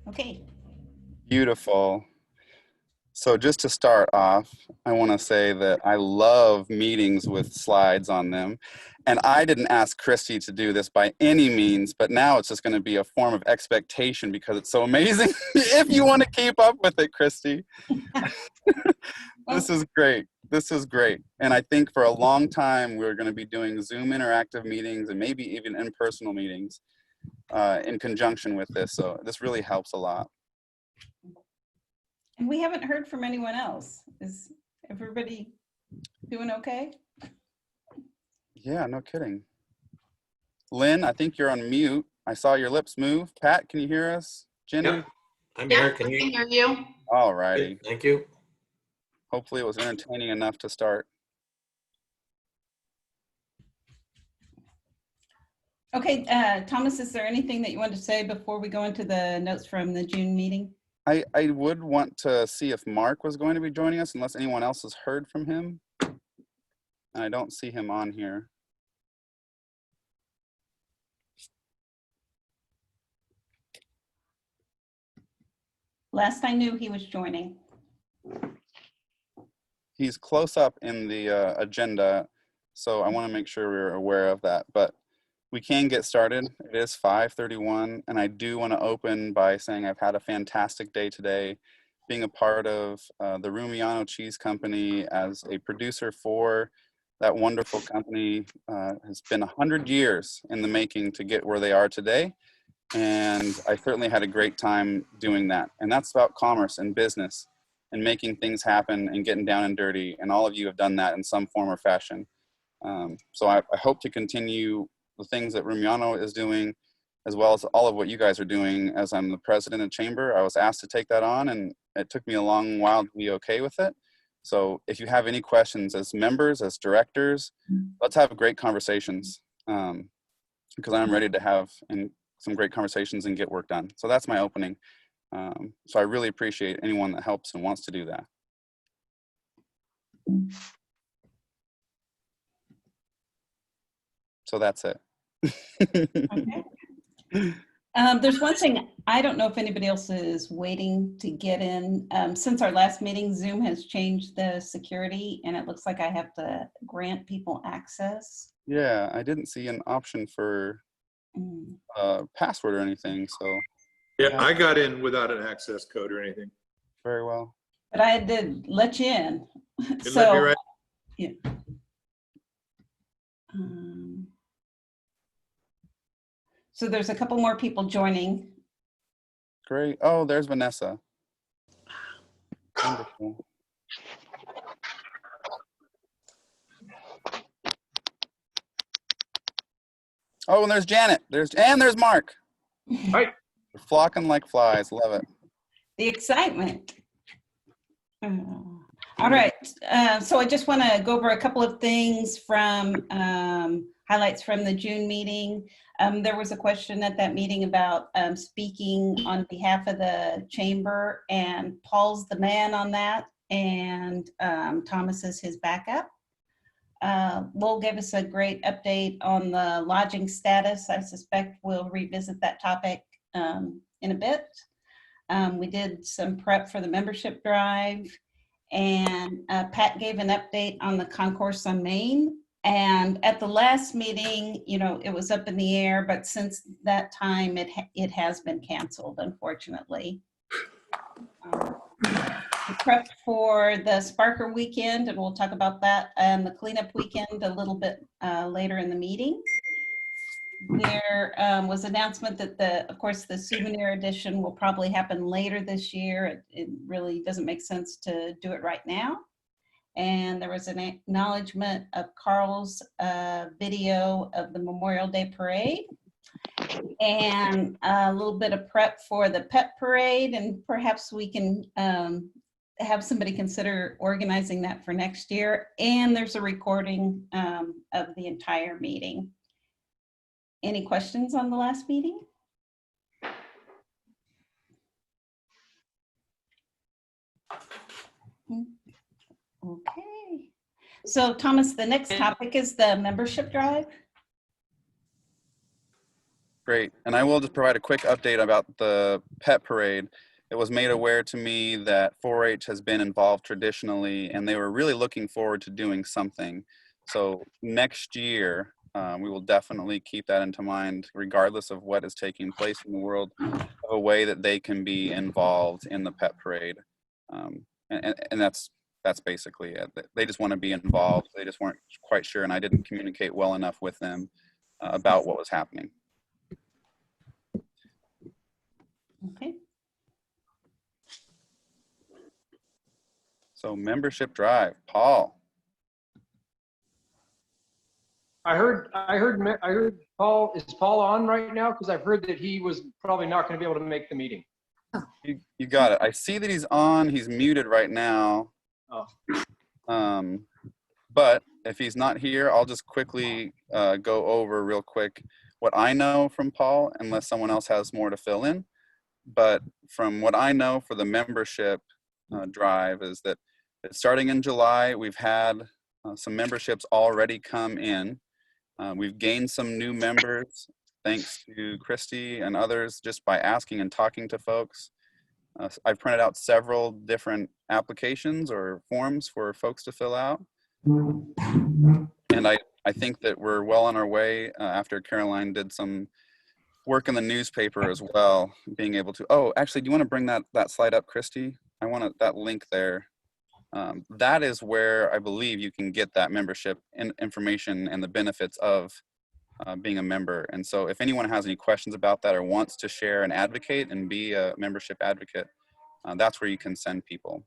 Okay. Beautiful. So just to start off, I want to say that I love meetings with slides on them. And I didn't ask Christy to do this by any means, but now it's just going to be a form of expectation because it's so amazing. If you want to keep up with it, Christy, this is great. This is great. And I think for a long time, we're going to be doing Zoom interactive meetings and maybe even in-person meetings in conjunction with this. So this really helps a lot. And we haven't heard from anyone else. Is everybody doing okay? Yeah, no kidding. Lynn, I think you're on mute. I saw your lips move. Pat, can you hear us? Jenny? Yep, I'm here. Can I you? can hear you. All righty. Thank you. Hopefully it was entertaining enough to start. Okay, Thomas, is there anything that you want to say before we go into the notes from the June meeting? I would want to see if Mark was going to be joining us unless anyone else has heard from him. And I don't see him on here. Last I knew, he was joining. He's close up in the agenda, so I want to make sure we're aware of that. But we can get started. It is 5:31, and I do want to open by saying I've had a fantastic day today, being a part of the Rumiano Cheese Company as a producer for that wonderful company. Has been 100 years in the making to get where they are today, and I certainly had a great time doing that. And that's about commerce and business and making things happen and getting down and dirty, and all of you have done that in some form or fashion. So I hope to continue the things that Rumiano is doing, as well as all of what you guys are doing. As I'm the president of Chamber, I was asked to take that on, and it took me a long while to be okay with it. So if you have any questions as members, as directors, let's have great conversations, because I'm ready to have some great conversations and get work done. So that's my opening. So I really appreciate anyone that helps and wants to do that. So that's it. Okay. There's one thing, I don't know if anybody else is waiting to get in. Since our last meeting, Zoom has changed the security, and it looks like I have to grant people access. Yeah, I didn't see an option for password or anything, so. Yeah, I got in without an access code or anything. Very well. But I had to let you in. It So, let me right. yeah. So there's a couple more people joining. Great. Oh, there's Vanessa. Wonderful. Oh, and there's Janet. There's Mark. Hi. They're flocking like flies. Love it. The excitement. All right. So I just want to go over a couple of things from highlights from the June meeting. There was a question at that meeting about speaking on behalf of the chamber, and Paul's the man on that, and Thomas is his backup. Lowell gave us a great update on the lodging status. I suspect we'll revisit that topic in a bit. We did some prep for the membership drive, and Pat gave an update on the concourse on Main. And at the last meeting, you know, it was up in the air, but since that time, it has been canceled, unfortunately. We prepped for the Sparker weekend, and we'll talk about that and the cleanup weekend a little bit later in the meeting. There was announcement that of course, the souvenir edition will probably happen later this year. It really doesn't make sense to do it right now. And there was an acknowledgement of Carl's video of the Memorial Day Parade, and a little bit of prep for the pet parade, and perhaps we can have somebody consider organizing that for next year. And there's a recording of the entire meeting. Any questions on the last meeting? Okay. So Thomas, the next topic is the membership drive. Great. And I will just provide a quick update about the pet parade. It was made aware to me that 4-H has been involved traditionally, and they were really looking forward to doing something. So next year, we will definitely keep that into mind, regardless of what is taking place in the world, a way that they can be involved in the pet parade. And that's basically it. They just want to be involved. They just weren't quite sure, and I didn't communicate well enough with them about what was happening. Okay. So membership drive, Paul. I heard Paul, is Paul on right now? Because I've heard that he was probably not going to be able to make the meeting. You got it. I see that he's on. He's muted right now. Oh. But if he's not here, I'll just quickly go over real quick what I know from Paul, unless someone else has more to fill in. But from what I know for the membership drive is that starting in July, we've had some memberships already come in. We've gained some new members thanks to Christy and others just by asking and talking to folks. I've printed out several different applications or forms for folks to fill out. And I think that we're well on our way after Caroline did some work in the newspaper as well, being able to, oh, actually, do you want to bring that slide up, Christy? I want that link there. That is where I believe you can get that membership information and the benefits of being a member. And so if anyone has any questions about that or wants to share and advocate and be a membership advocate, that's where you can send people.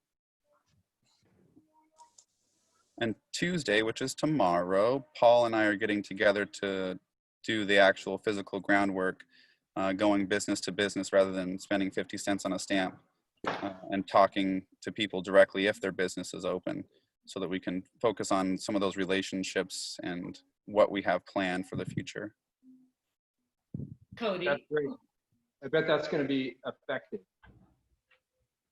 And Tuesday, which is tomorrow, Paul and I are getting together to do the actual physical groundwork, going business to business rather than spending 50 cents on a stamp, and talking to people directly if their business is open, so that we can focus on some of those relationships and what we have planned for the future. Cody. That's great. I bet that's going to be effective.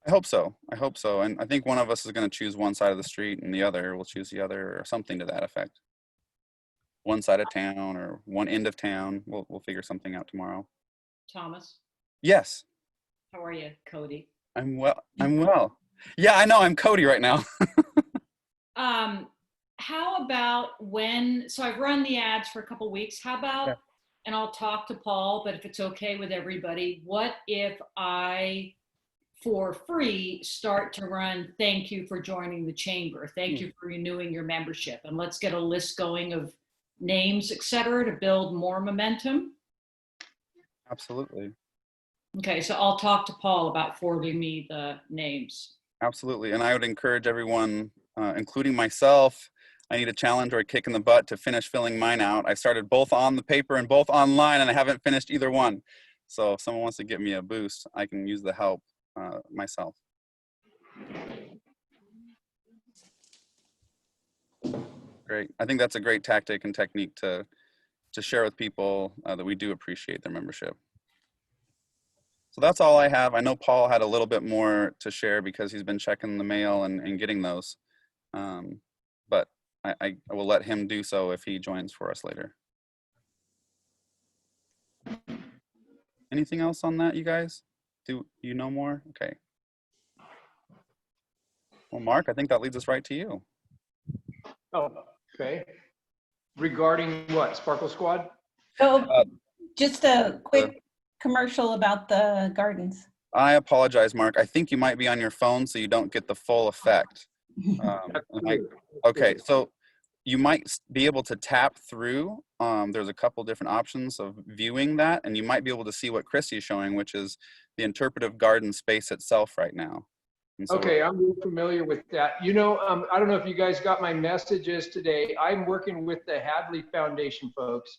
I hope so. I hope so. And I think one of us is going to choose one side of the street and the other will choose the other, or something to that effect. One side of town or one end of town. We'll figure something out tomorrow. Thomas, Yes. how are you? Cody. I'm well. I'm well. Yeah, I know. I'm Cody right now. How about so I've run the ads for a couple weeks. How about, and I'll talk to Paul, but if it's okay with everybody, what if I, for free, start to run, thank you for joining the chamber. Thank you for renewing your membership. And let's get a list going of names, et cetera, to build more momentum. Absolutely. Okay, so I'll talk to Paul about forwarding me the names. Absolutely. And I would encourage everyone, including myself, I need a challenge or a kick in the butt to finish filling mine out. I started both on the paper and both online, and I haven't finished either one. So if someone wants to give me a boost, I can use the help myself. Great. I think that's a great tactic and technique to share with people that we do appreciate their membership. So that's all I have. I know Paul had a little bit more to share because he's been checking the mail and getting those. But I will let him do so if he joins for us later. Anything else on that, you guys? Do you know more? Okay. Well, Mark, I think that leads us right to you. Oh, okay. Regarding what? Sparkle Squad? So just a quick commercial about the gardens. I apologize, Mark. I think you might be on your phone, so you don't get the full effect. Okay, so you might be able to tap through. There's a couple different options of viewing that, and you might be able to see what Christy is showing, which is the interpretive garden space itself right now. So okay, I'm really familiar with that. You know, I don't know if you guys got my messages today. I'm working with the Hadley Foundation folks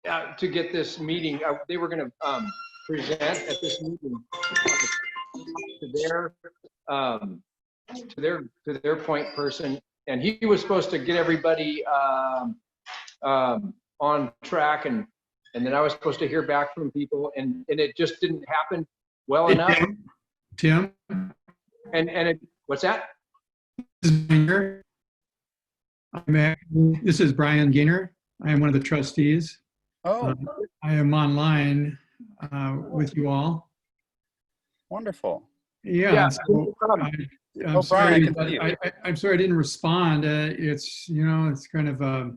to get this meeting. They were going to present at this meeting to their point person, and he was supposed to get everybody on track, and then I was supposed to hear back from people, and it just didn't happen well enough. Tim? And what's that? This is Brian Gaynor. I am one of the trustees. Oh, I am online with you all. wonderful. Yeah. So I'm Oh, Brian, I sorry can see you. I'm sorry I didn't respond. It's, you know, it's kind of a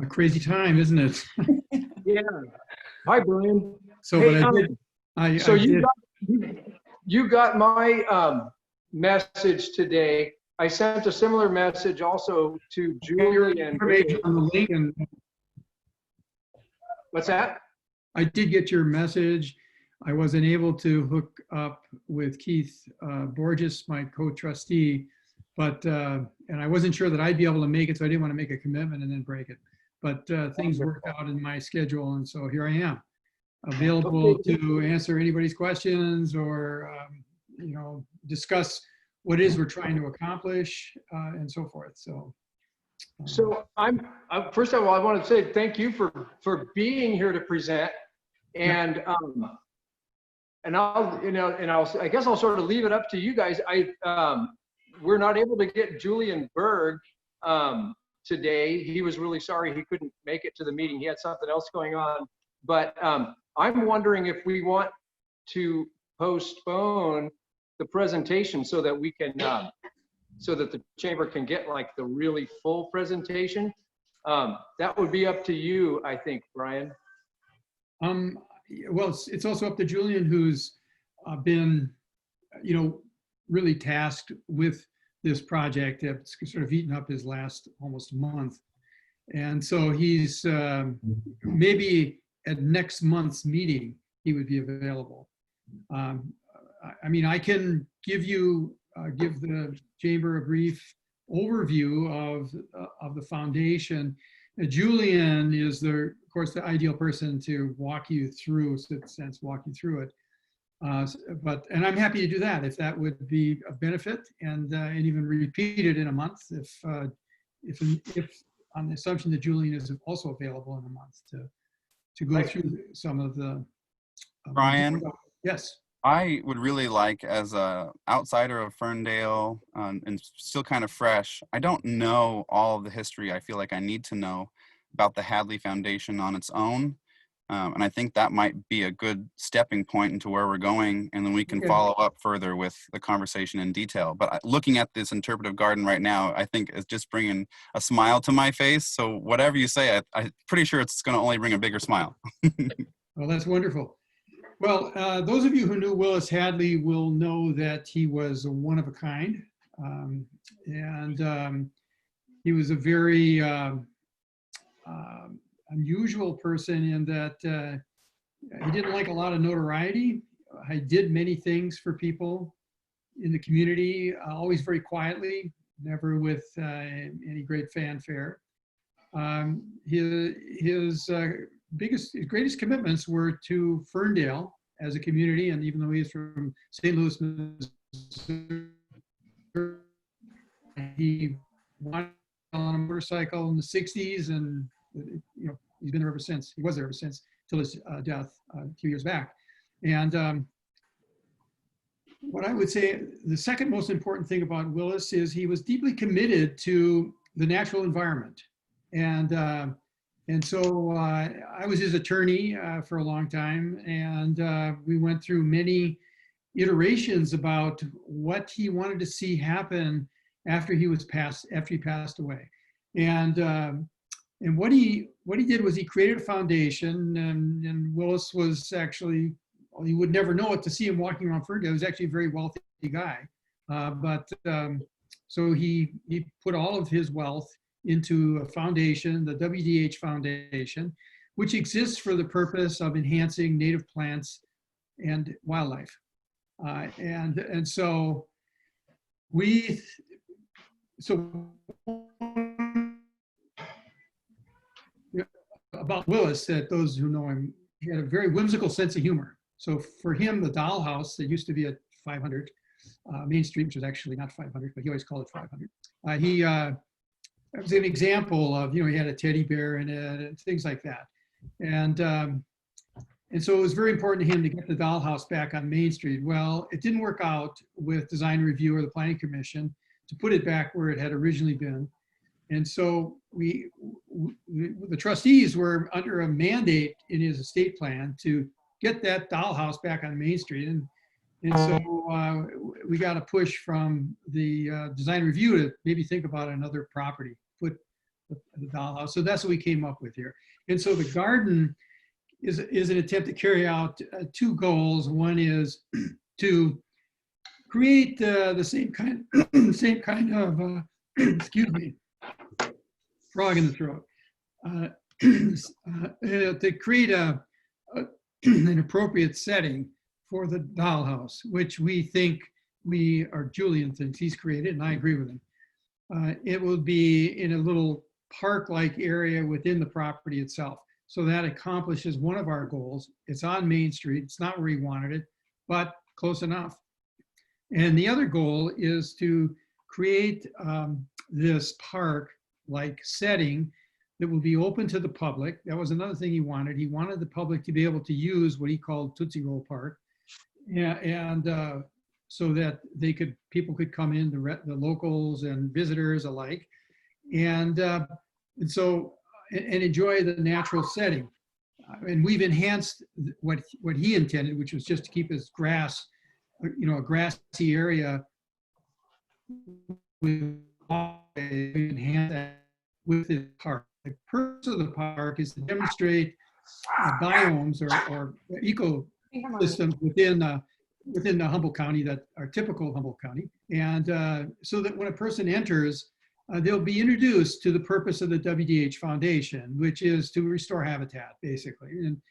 crazy time, isn't it? Yeah. Hi, Brian. So, Hey, but I did. So I did. you got my message today. I sent a similar message also to Julian. Information on the link, and What's that? I did get your message. I wasn't able to hook up with Keith Borges, my co-trustee, but and I wasn't sure that I'd be able to make it, so I didn't want to make a commitment and then break it. But things worked out in my schedule, and so here I am, available to answer anybody's questions or you know, discuss what it is we're trying to accomplish and so forth. So. So I'm first of all, I want to say thank you for being here to present, and I guess I'll sort of leave it up to you guys. We're not able to get Julian Berg today. He was really sorry he couldn't make it to the meeting. He had something else going on. But I'm wondering if we want to postpone the presentation so that we can, so that the chamber can get like the really full presentation. That would be up to you, I think, Brian. Well, it's also up to Julian, who's been, you know, really tasked with this project. It's sort of eaten up his last almost month. And so he's maybe at next month's meeting, he would be available. I mean, I can give the chamber a brief overview of the foundation. Julian is of course, the ideal person to walk you through it. And I'm happy to do that if that would be of benefit, and even repeat it in a month if on the assumption that Julian is also available in a month to go through some of the. Brian? Yes. I would really like, as a outsider of Ferndale and still kind of fresh, I don't know all of the history I feel like I need to know about the Hadley Foundation on its own. And I think that might be a good stepping point into where we're going, and then we can follow up further with the conversation in detail. But looking at this interpretive garden right now, I think is just bringing a smile to my face. So whatever you say, I'm pretty sure it's going to only bring a bigger smile. Well, that's wonderful. Well, those of you who knew Willis Hadley will know that he was one of a kind. He was a very unusual person in that he didn't like a lot of notoriety. He did many things for people in the community, always very quietly, never with any great fanfare. His greatest commitments were to Ferndale as a community, and even though he's from St. Louis, Missouri, he went on a motorcycle in the 60s, and you know, he's been there ever since. He was there ever since, till his death a few years back. And what I would say, the second most important thing about Willis is he was deeply committed to the natural environment. And so I was his attorney for a long time, and we went through many iterations about what he wanted to see happen after he passed away. And what he did was he created a foundation, and Willis was actually, well, you would never know it to see him walking around Ferndale. He was actually a very wealthy guy, so he put all of his wealth into a foundation, the WDH Foundation, which exists for the purpose of enhancing native plants and wildlife. And so about Willis, that those who know him, he had a very whimsical sense of humor. So for him, the dollhouse that used to be at 500 Main Street, which was actually not 500, but he always called it 500. It was an example of, you know, he had a teddy bear in it and things like that. And so it was very important to him to get the dollhouse back on Main Street. Well, it didn't work out with Design Review or the Planning Commission to put it back where it had originally been. And so the trustees were under a mandate in his estate plan to get that dollhouse back on Main Street. And so we got a push from the design review to maybe think about another property, put the dollhouse. So that's what we came up with here. And so the garden is an attempt to carry out two goals. One is to create the same kind of excuse me, frog in the throat. To create an appropriate setting for the dollhouse, which we think Julian thinks he's created, and I agree with him. It will be in a little park-like area within the property itself. So that accomplishes one of our goals. It's on Main Street. It's not where he wanted it, but close enough. And the other goal is to create this park-like setting that will be open to the public. That was another thing he wanted. He wanted the public to be able to use what he called Tootsie Roll Park. Yeah, and so that people could come in, the locals and visitors alike, and enjoy the natural setting. And we've enhanced what he intended, which was just to keep his grass, a grassy area, with enhance that with the park. The purpose of the park is to demonstrate biomes or ecosystems within the Humboldt County that are typical of Humboldt County, and so that when a person enters, they'll be introduced to the purpose of the WDH Foundation, which is to restore habitat, basically. And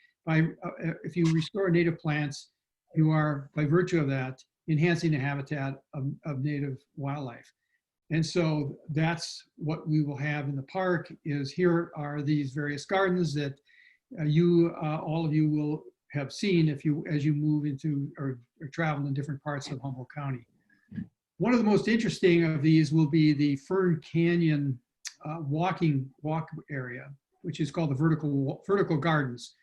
if you restore native plants, you are, by virtue of that, enhancing the habitat of native wildlife. And so that's what we will have in the park. Is here are these various gardens that all of you will have seen as you move into or travel in different parts of Humboldt County. One of the most interesting of these will be the Fern Canyon walk area, which is called the vertical gardens.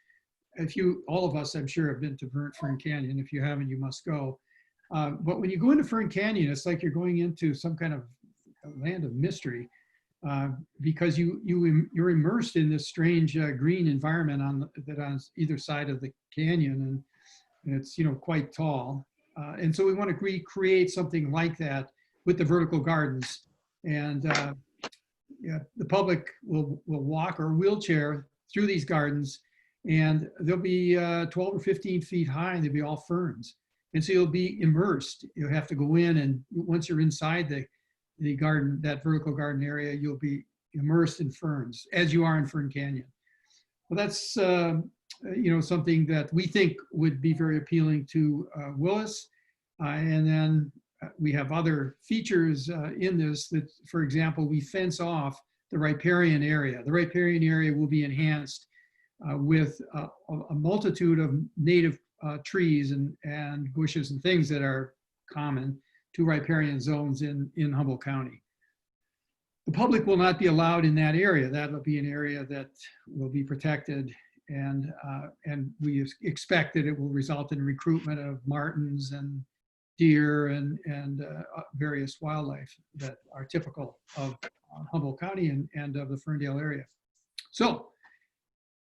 All of us, I'm sure, have been to Fern Canyon. If you haven't, you must go. But when you go into Fern Canyon, it's like you're going into some kind of land of mystery, because you're immersed in this strange green environment on either side of the canyon, and it's quite tall. And so we want to recreate something like that with the vertical gardens, and the public will walk or wheelchair through these gardens, and they'll be 12 or 15 feet high, and they'll be all ferns. And so you'll be immersed. You'll have to go in, and once you're inside the garden, that vertical garden area, you'll be immersed in ferns, as you are in Fern Canyon. Well, that's something that we think would be very appealing to Willis. And then we have other features in this that, for example, we fence off the riparian area. The riparian area will be enhanced with a multitude of native trees and bushes and things that are common to riparian zones in Humboldt County. The public will not be allowed in that area. That will be an area that will be protected, and we expect that it will result in recruitment of martins and deer and various wildlife that are typical of Humboldt County and of the Ferndale area. So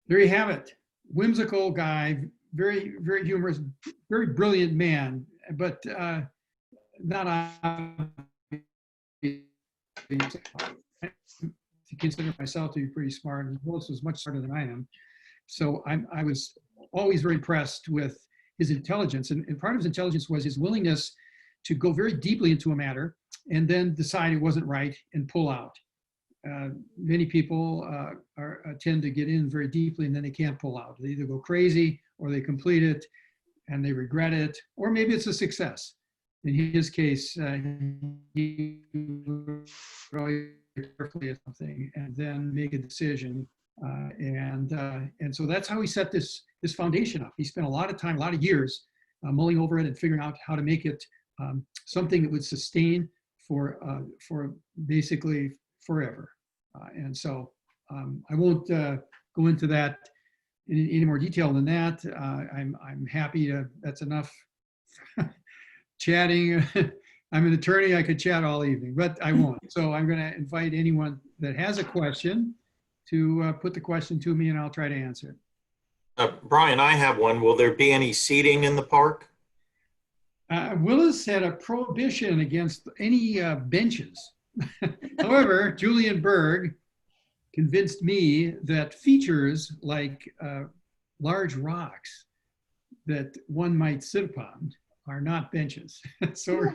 there you have it. Whimsical guy, very, very humorous, very brilliant man, but not to consider myself to be pretty smart, and Willis was much smarter than I am. So I was always very impressed with his intelligence, and part of his intelligence was his willingness to go very deeply into a matter and then decide it wasn't right and pull out. Many people tend to get in very deeply and then they can't pull out. They either go crazy or they complete it and they regret it, or maybe it's a success. In his case, he really carefully at something and then make a decision. And so that's how he set this foundation up. He spent a lot of time, a lot of years mulling over it and figuring out how to make it something that would sustain for basically forever. And so I won't go into that in any more detail than that. I'm happy to, that's enough chatting. I'm an attorney, I could chat all evening, but I won't. So I'm going to invite anyone that has a question to put the question to me and I'll try to answer it. Brian, I have one. Will there be any seating in the park? Willis had a prohibition against any benches. However, Julian Berg convinced me that features like large rocks that one might sit upon are not benches. So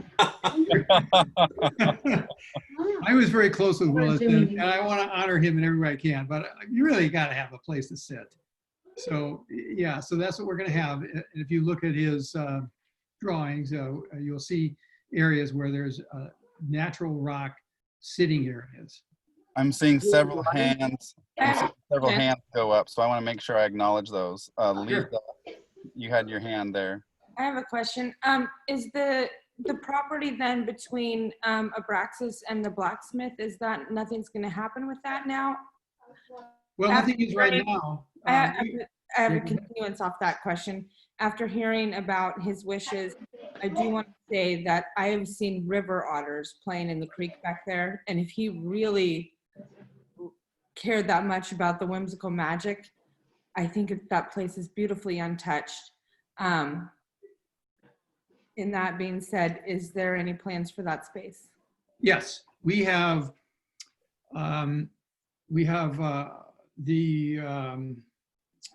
I was very close with Willis, and I want to honor him in every way I can, but you really got to have a place to sit. So yeah, so that's what we're going to have. And if you look at his drawings, you'll see areas where there's natural rock sitting areas. I'm seeing several hands. I'm seeing several hands go up, so I want to make sure I acknowledge those. Lisa, you had your hand there. I have a question. Is the property then between Abraxas and the blacksmith, is that nothing's going to happen with that now? Well, nothing is right now. I have a continuance off that question. After hearing about his wishes, I do want to say that I have seen river otters playing in the creek back there. And if he really cared that much about the whimsical magic, I think that place is beautifully untouched. In that being said, is there any plans for that space? Yes, we have the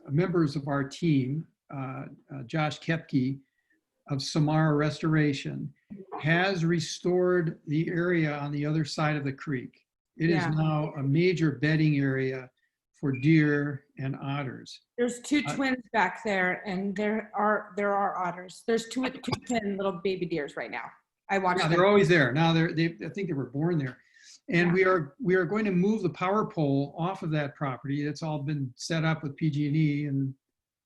members of our team, Josh Kepke of Samara Restoration, has restored the area on the other side of the creek. It is now a major bedding area for deer and otters. There's two twins back there, and there are otters. There's two twin little baby deers right now. I watched them. They're always there. Now I think they were born there. And we are going to move the power pole off of that property. It's all been set up with PG&E, and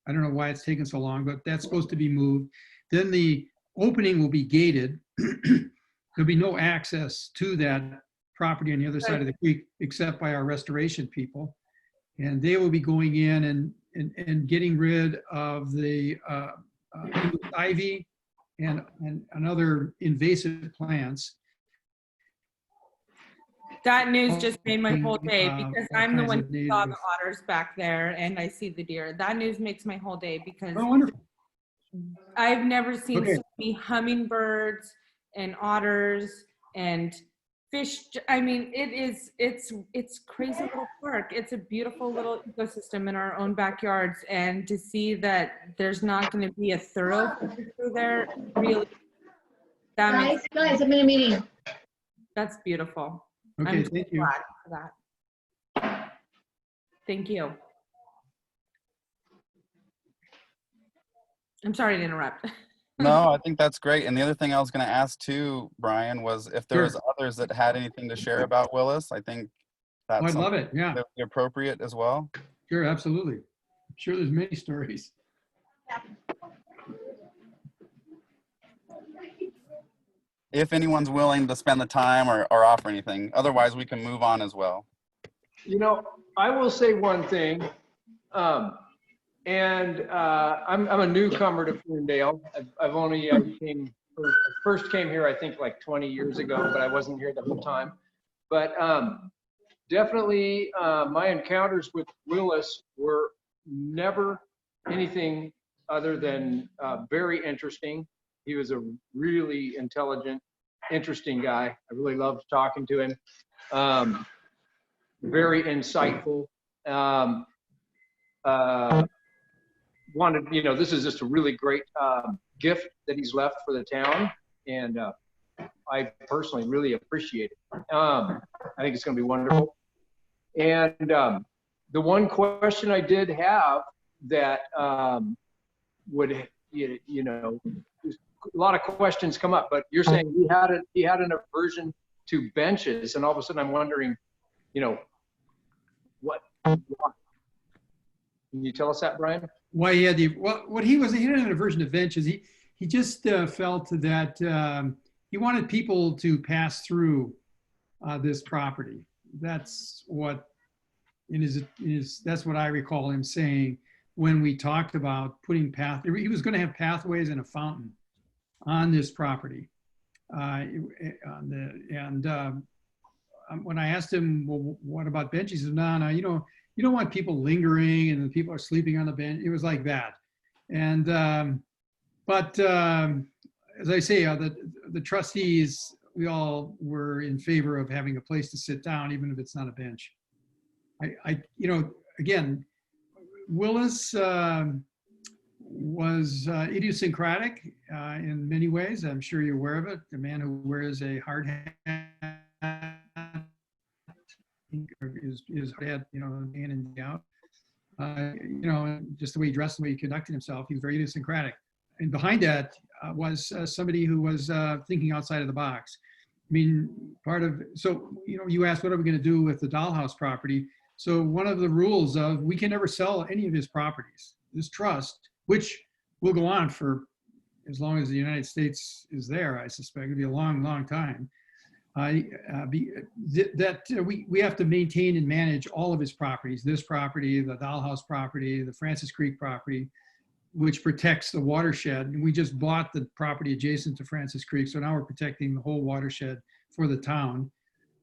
I don't know why it's taken so long, but that's supposed to be moved. Then the opening will be gated. There'll be no access to that property on the other side of the creek except by our restoration people. And they will be going in and getting rid of the ivy and other invasive plants. That news just made my whole day because I'm the one kinds of who saw the native. otters back there and I see the deer. That news makes my whole day because Oh, wonderful. I've never seen Okay. so many hummingbirds and otters and fish. I mean, it's crazy little park. It's a beautiful little ecosystem in our own backyards, and to see that there's not going to be a thoroughfare through there, really, Guys, I'm in a meeting. that's beautiful. Okay, I'm thank so you. glad for that. Thank you. I'm sorry to interrupt. No, I think that's great. And the other thing I was going to ask too, Brian, was if there was others that had anything to share about Willis. I think that's Oh, I'd love it. Yeah, that would be appropriate as well. sure, absolutely. I'm sure there's many stories. If anyone's willing to spend the time or offer anything, otherwise we can move on as well. You know, I will say one thing, I'm a newcomer to Ferndale. I first came here, I think like 20 years ago, but I wasn't here the whole time. But definitely my encounters with Willis were never anything other than very interesting. He was a really intelligent, interesting guy. I really loved talking to him. Very insightful. Wanted, you know, this is just a really great gift that he's left for the town, and I personally really appreciate it. I think it's going to be wonderful. And the one question I did have that would, you know, a lot of questions come up, but you're saying he had an aversion to benches, and all of a sudden I'm wondering, you know, what? Can you tell us that, Brian? Why he had he didn't have an aversion to benches. He just felt that he wanted people to pass through this property. That's what that's what I recall him saying when we talked about putting he was going to have pathways and a fountain on this property. when I asked him, well, what about benches? He said, no, you don't want people lingering and people are sleeping on the bench. It was like that. And, as I say, the trustees, we all were in favor of having a place to sit down, even if it's not a bench. Again, Willis was idiosyncratic in many ways. I'm sure you're aware of it. The man who wears a hard hat, his head, in and out. Just the way he dressed, the way he conducted himself, he was very idiosyncratic. And behind that was somebody who was thinking outside of the box. I mean, you asked, what are we going to do with the Dollhouse property? So one of the rules of, we can never sell any of his properties. This trust, which will go on for as long as the United States is there, I suspect it'll be a long, long time. We have to maintain and manage all of his properties, this property, the Dollhouse property, the Francis Creek property, which protects the watershed. And we just bought the property adjacent to Francis Creek. So now we're protecting the whole watershed for the town.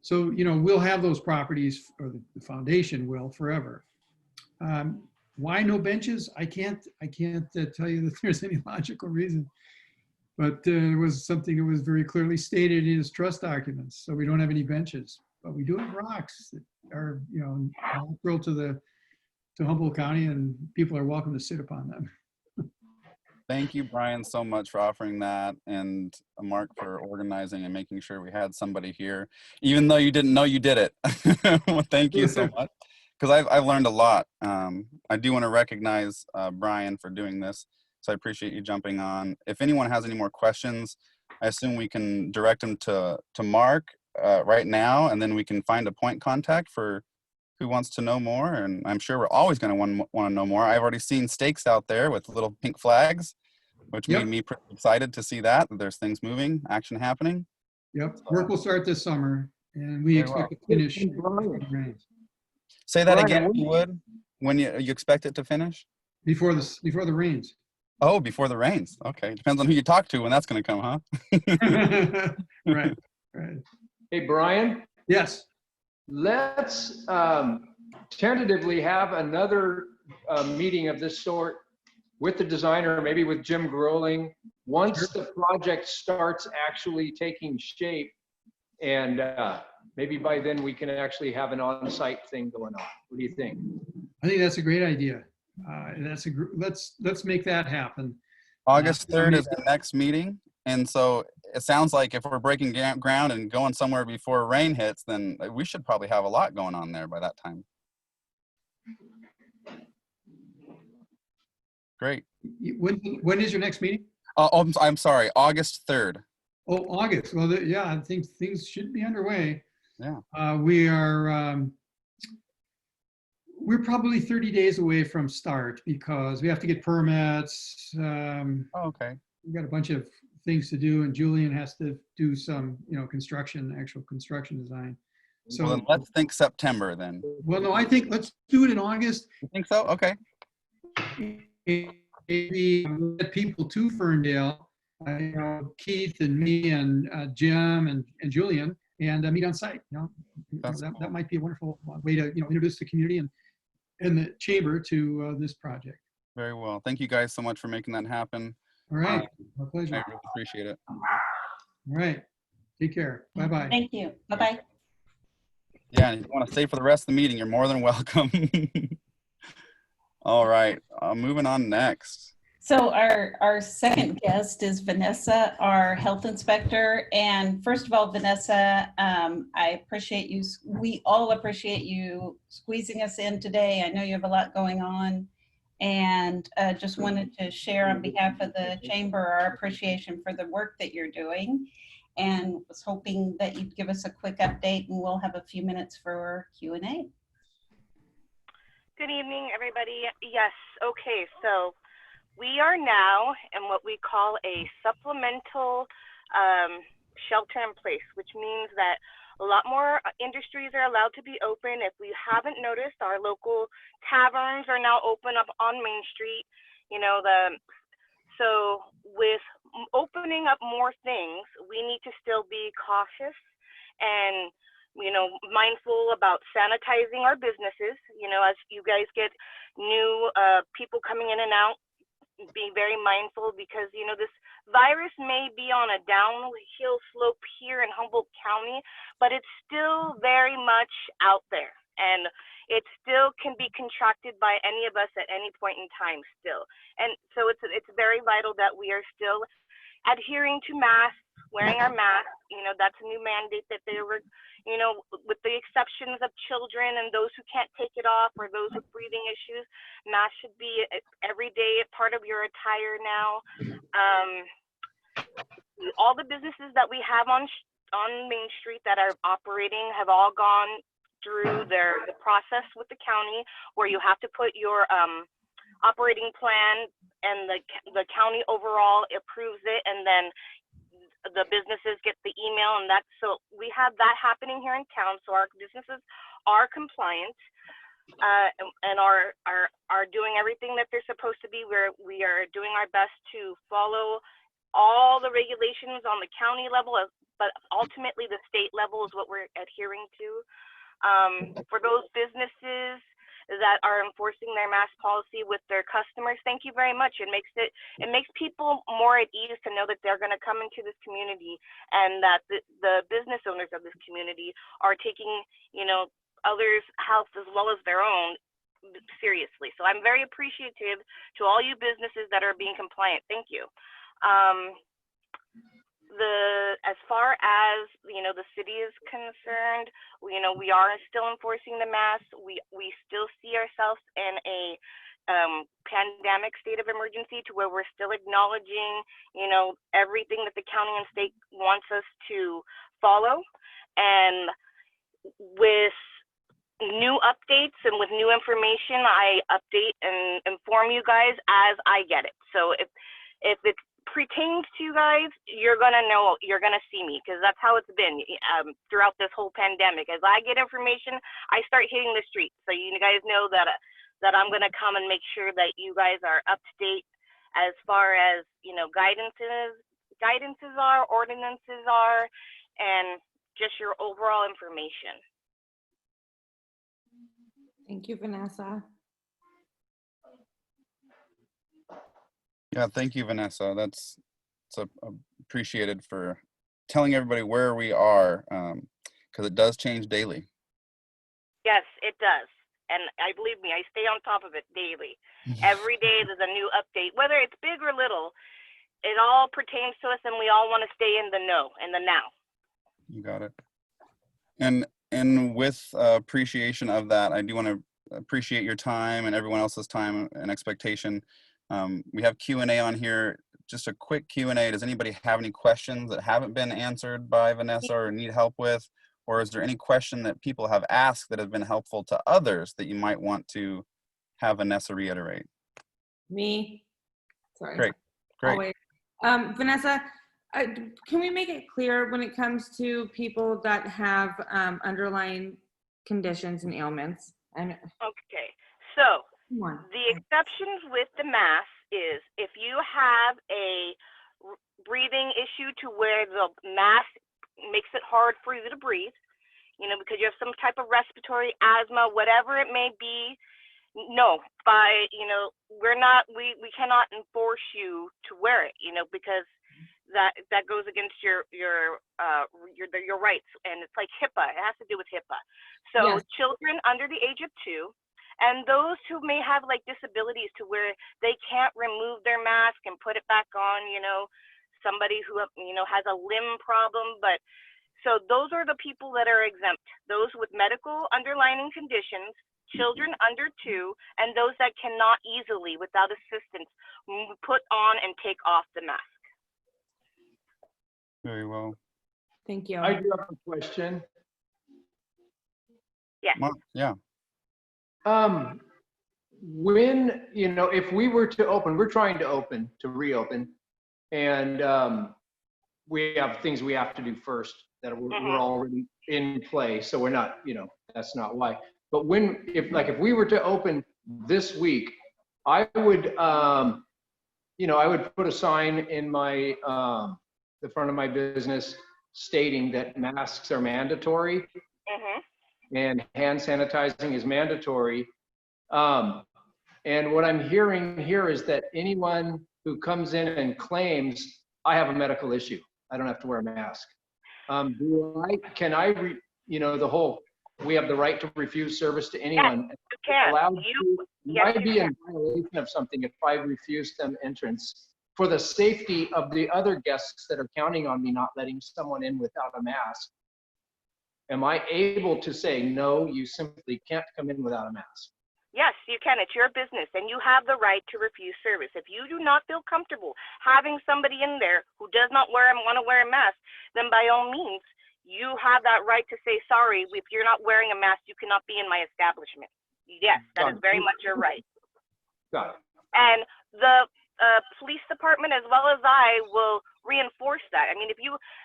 So, we'll have those properties, or the foundation will, forever. Why no benches? I can't tell you that there's any logical reason. But it was something that was very clearly stated in his trust documents. So we don't have any benches, but we do have rocks that are, natural to Humboldt County, and people are welcome to sit upon them. Thank you, Brian, so much for offering that, and Mark for organizing and making sure we had somebody here, even though you didn't know you did it. Well, thank you so much, because I've learned a lot. I do want to recognize Brian for doing this, so I appreciate you jumping on. If anyone has any more questions, I assume we can direct them to Mark right now, and then we can find a point contact for who wants to know more. And I'm sure we're always going to want to know more. I've already seen stakes out there with little pink flags, which made me pretty excited to see that there's things moving, action happening. Yep, work will start this summer, and we expect to finish. Say that again, if you would. When you expect it to finish? Before the rains. Oh, before the rains. Okay, depends on who you talk to when that's going to come, huh? Right. Hey, Brian? Yes. Let's tentatively have another meeting of this sort with the designer, maybe with Jim Groeling, once the project starts actually taking shape. And maybe by then we can actually have an on-site thing going on. What do you think? I think that's a great idea. Let's make that happen. August 3rd is the next meeting. And so it sounds like if we're breaking ground and going somewhere before rain hits, then we should probably have a lot going on there by that time. Great. When is your next meeting? I'm sorry, August 3rd. Oh, August. Well, I think things should be underway. Yeah. We're probably 30 days away from start because we have to get permits. Okay. We've got a bunch of things to do, and Julian has to do some, actual construction design. So well, then let's think September then. Well, no, I think let's do it in August. You think so? Okay. Maybe get people to Ferndale, Keith and me and Jim and Julian, and meet on site. That might be a wonderful way to introduce the community and the chamber to this project. Very well. Thank you guys so much for making that happen. All right. My pleasure. I really appreciate it. All right. Take care. Bye-bye. Thank you. Bye-bye. Yeah, and if you want to stay for the rest of the meeting, you're more than welcome. All right. Moving on next. So our second guest is Vanessa, our health inspector. And first of all, Vanessa, I appreciate you. We all appreciate you squeezing us in today. I know you have a lot going on, and just wanted to share on behalf of the chamber our appreciation for the work that you're doing, and was hoping that you'd give us a quick update, and we'll have a few minutes for Q&A. Good evening, everybody. Yes, okay, so we are now in what we call a supplemental shelter in place, which means that a lot more industries are allowed to be open. If we haven't noticed, our local taverns are now open up on Main Street. So with opening up more things, we need to still be cautious and mindful about sanitizing our businesses. As you guys get new people coming in and out, be very mindful, because this virus may be on a downhill slope here in Humboldt County, but it's still very much out there, and it still can be contracted by any of us at any point in time still. And so it's very vital that we are still adhering to masks, wearing our masks. That's a new mandate that they were, with the exceptions of children and those who can't take it off, or those with breathing issues, masks should be everyday part of your attire now. All the businesses that we have on Main Street that are operating have all gone through the process with the county, where you have to put your operating plan, and the county overall approves it, and then the businesses get the email, and so we have that happening here in town. So our businesses are compliant and are doing everything that they're supposed to be. We are doing our best to follow all the regulations on the county level, but ultimately the state level is what we're adhering to. For those businesses that are enforcing their mask policy with their customers, thank you very much. It makes people more at ease to know that they're going to come into this community, and that the business owners of this community are taking others' health as well as their own seriously. So I'm very appreciative to all you businesses that are being compliant. Thank you. As far as the city is concerned, we are still enforcing the mask. We still see ourselves in a pandemic state of emergency, to where we're still acknowledging everything that the county and state wants us to follow, and with new updates and with new information, I update and inform you guys as I get it. So if it pertains to you guys, you're gonna know, you're gonna see me, because that's how it's been throughout this whole pandemic. As I get information, I start hitting the streets, so you guys know that I'm gonna come and make sure that you guys are up to date as far as guidances are, ordinances are, and just your overall information. Thank you, Vanessa. Yeah, thank you, Vanessa. That's appreciated for telling everybody where we are, because it does change daily. Yes, it does. And believe me, I stay on top of it daily. Every day there's a new update, whether it's big or little. It all pertains to us, and we all want to stay in the know, in the now. You got it. And with appreciation of that, I do want to appreciate your time and everyone else's time and expectation. We have Q&A on here. Just a quick Q&A. Does anybody have any questions that haven't been answered by Vanessa or need help with? Or is there any question that people have asked that have been helpful to others that you might want to have Vanessa reiterate? Me? Sorry. Great. I'll wait. Vanessa, can we make it clear when it comes to people that have underlying conditions and ailments? Okay, so the exceptions with the mask is if you have a breathing issue to where the mask makes it hard for you to breathe, because you have some type of respiratory asthma, whatever it may be. No, we cannot enforce you to wear it, because that goes against your rights, and it's like HIPAA. It has to do with HIPAA. So yes. Children under the age of 2, and those who may have like disabilities to where they can't remove their mask and put it back on, somebody who has a limb problem, but so those are the people that are exempt. Those with medical underlying conditions, children under 2, and those that cannot easily, without assistance, put on and take off the mask. Very well. Thank you. I do have a question. Yeah. Yeah. When, if we were to open, we're trying to reopen, and we have things we have to do first that we're already in play. So we're not, that's not why. But if we were to open this week, I would, I would put a sign in my, the front of my business stating that masks are mandatory. and hand sanitizing is mandatory. And what I'm hearing here is that anyone who comes in and claims, I have a medical issue, I don't have to wear a mask. The whole, we have the right to refuse service to anyone. Yes, you can. Might be in violation of something if I refuse them entrance for the safety of the other guests that are counting on me not letting someone in without a mask. Am I able to say, no, you simply can't come in without a mask? Yes, you can. It's your business, and you have the right to refuse service. If you do not feel comfortable having somebody in there who does not want to wear a mask, then by all means, you have that right to say, sorry, if you're not wearing a mask, you cannot be in my establishment. Yes, that is very much your right. Got it. And the police department, as well as I, will reinforce that. I mean,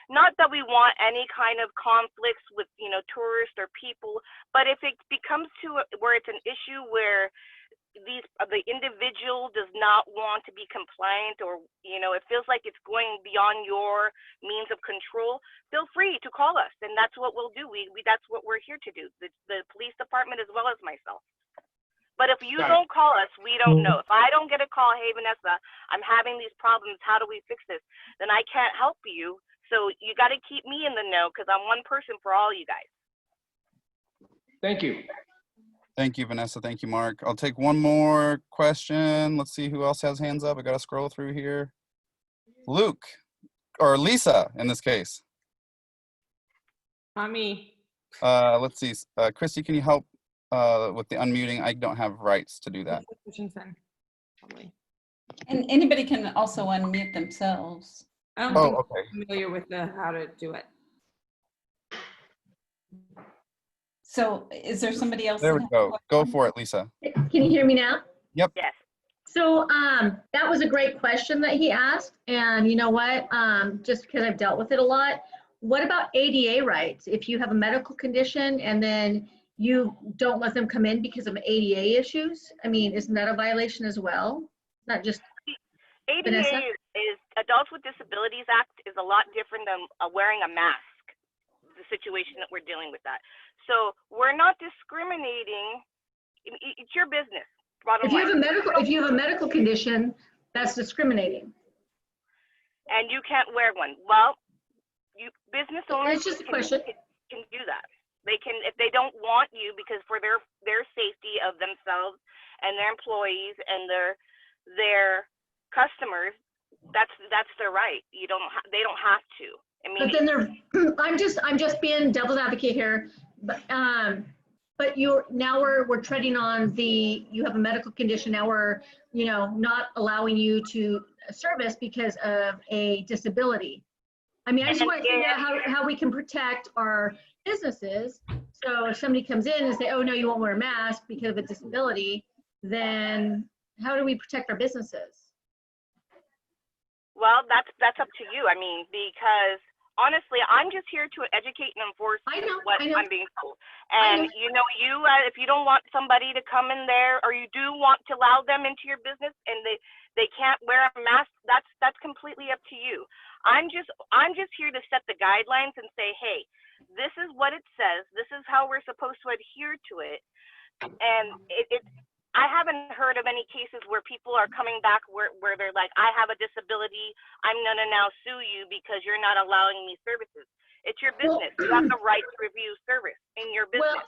not that we want any kind of conflicts with, tourists or people, but if it becomes to where it's an issue where the individual does not want to be compliant, or, it feels like it's going beyond your means of control, feel free to call us. And that's what we'll do. That's what we're here to do, the police department as well as myself. But if you don't call us, we don't know. If I don't get a call, hey, Vanessa, I'm having these problems, how do we fix this? Then I can't help you. So you got to keep me in the know, because I'm one person for all you guys. Thank you. Thank you, Vanessa. Thank you, Mark. I'll take one more question. Let's see who else has hands up. I got to scroll through here. Luke, or Lisa in this case. Not me. Let's see. Christy, can you help with the unmuting? I don't have rights to do that. And anybody can also unmute themselves. I don't think I'm familiar with how to do it. So is there somebody else? There we go. Go for it, Lisa. Can you hear me now? Yep. Yes. So that was a great question that he asked. And you know what? Just because I've dealt with it a lot, what about ADA rights? If you have a medical condition and then you don't let them come in because of ADA issues, I mean, isn't that a violation as well? Not just ADA Vanessa? is Adults with Disabilities Act is a lot different than wearing a mask, the situation that we're dealing with that. So we're not discriminating. It's your business. If you have a medical condition, that's discriminating. And you can't wear one. Well, business owners It's just a question. can do that. They can, if they don't want you, because for their safety of themselves and their employees and their customers, that's their right. They don't have to. I mean, But then I'm just being devil's advocate here. But now we're treading on you have a medical condition. Now we're not allowing you to service because of a disability. I mean, I just want to figure out how we can protect our businesses. So if somebody comes in and say, oh no, you won't wear a mask because of a disability, then how do we protect our businesses? Well, that's up to you. I mean, because honestly, I'm just here to educate and enforce what I'm being told. And if you don't want somebody to come in there, or you do want to allow them into your business and they can't wear a mask, that's completely up to you. I'm just here to set the guidelines and say, hey, this is what it says. This is how we're supposed to adhere to it. And I haven't heard of any cases where people are coming back where they're like, I have a disability, I'm gonna now sue you because you're not allowing me services. It's your business. You have the right to review service in your business.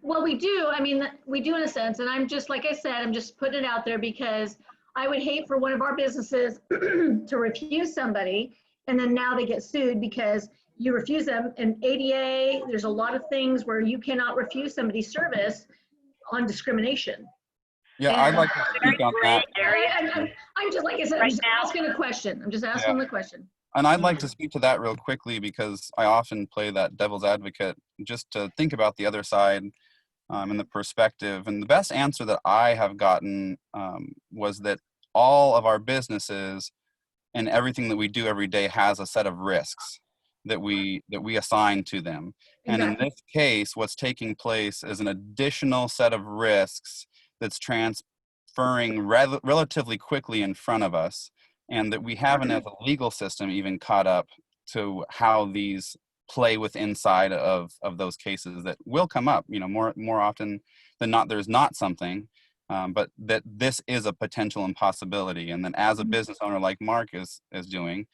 Well, we do. I mean, we do in a sense. And I'm just, like I said, I'm just putting it out there because I would hate for one of our businesses to refuse somebody and then now they get sued because you refuse them. And ADA, there's a lot of things where you cannot refuse somebody's service on discrimination. Yeah, I'd like to speak on that. I'm just, like I said, I'm just asking a question. I'm just asking the question. And I'd like to speak to that real quickly because I often play that devil's advocate just to think about the other side and the perspective. And the best answer that I have gotten was that all of our businesses and everything that we do every day has a set of risks that we assign to them. And in this case, what's taking place is an additional set of risks that's transferring relatively quickly in front of us, and that we haven't as a legal system even caught up to how these play with inside of those cases that will come up, more often than not, there's not something, but that this is a potential impossibility. And then as a business owner like Mark is doing,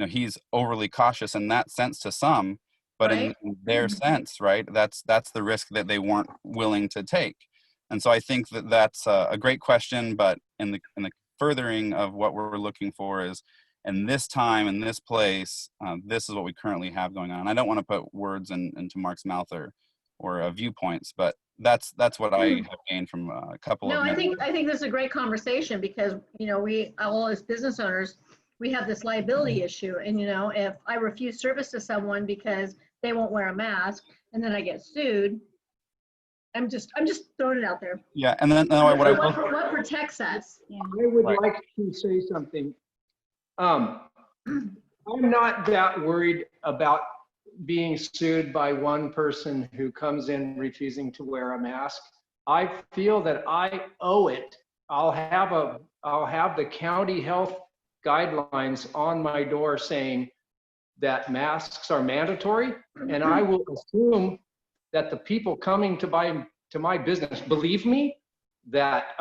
he's overly cautious in that sense to some, but Right. in their sense, right, that's the risk that they weren't willing to take. And so I think that that's a great question, but in the furthering of what we're looking for is, in this time, in this place, this is what we currently have going on. I don't want to put words into Mark's mouth or viewpoints, but that's what I have gained from a couple No, of minutes. I think this is a great conversation because, we all as business owners, we have this liability issue. And, if I refuse service to someone because they won't wear a mask and then I get sued, I'm just throwing it out there. Yeah, and then what What protects us? I would Right. like to say something. I'm not that worried about being sued by one person who comes in refusing to wear a mask. I feel that I owe it. I'll have the county health guidelines on my door saying that masks are mandatory, and I will assume that the people coming to my business believe me that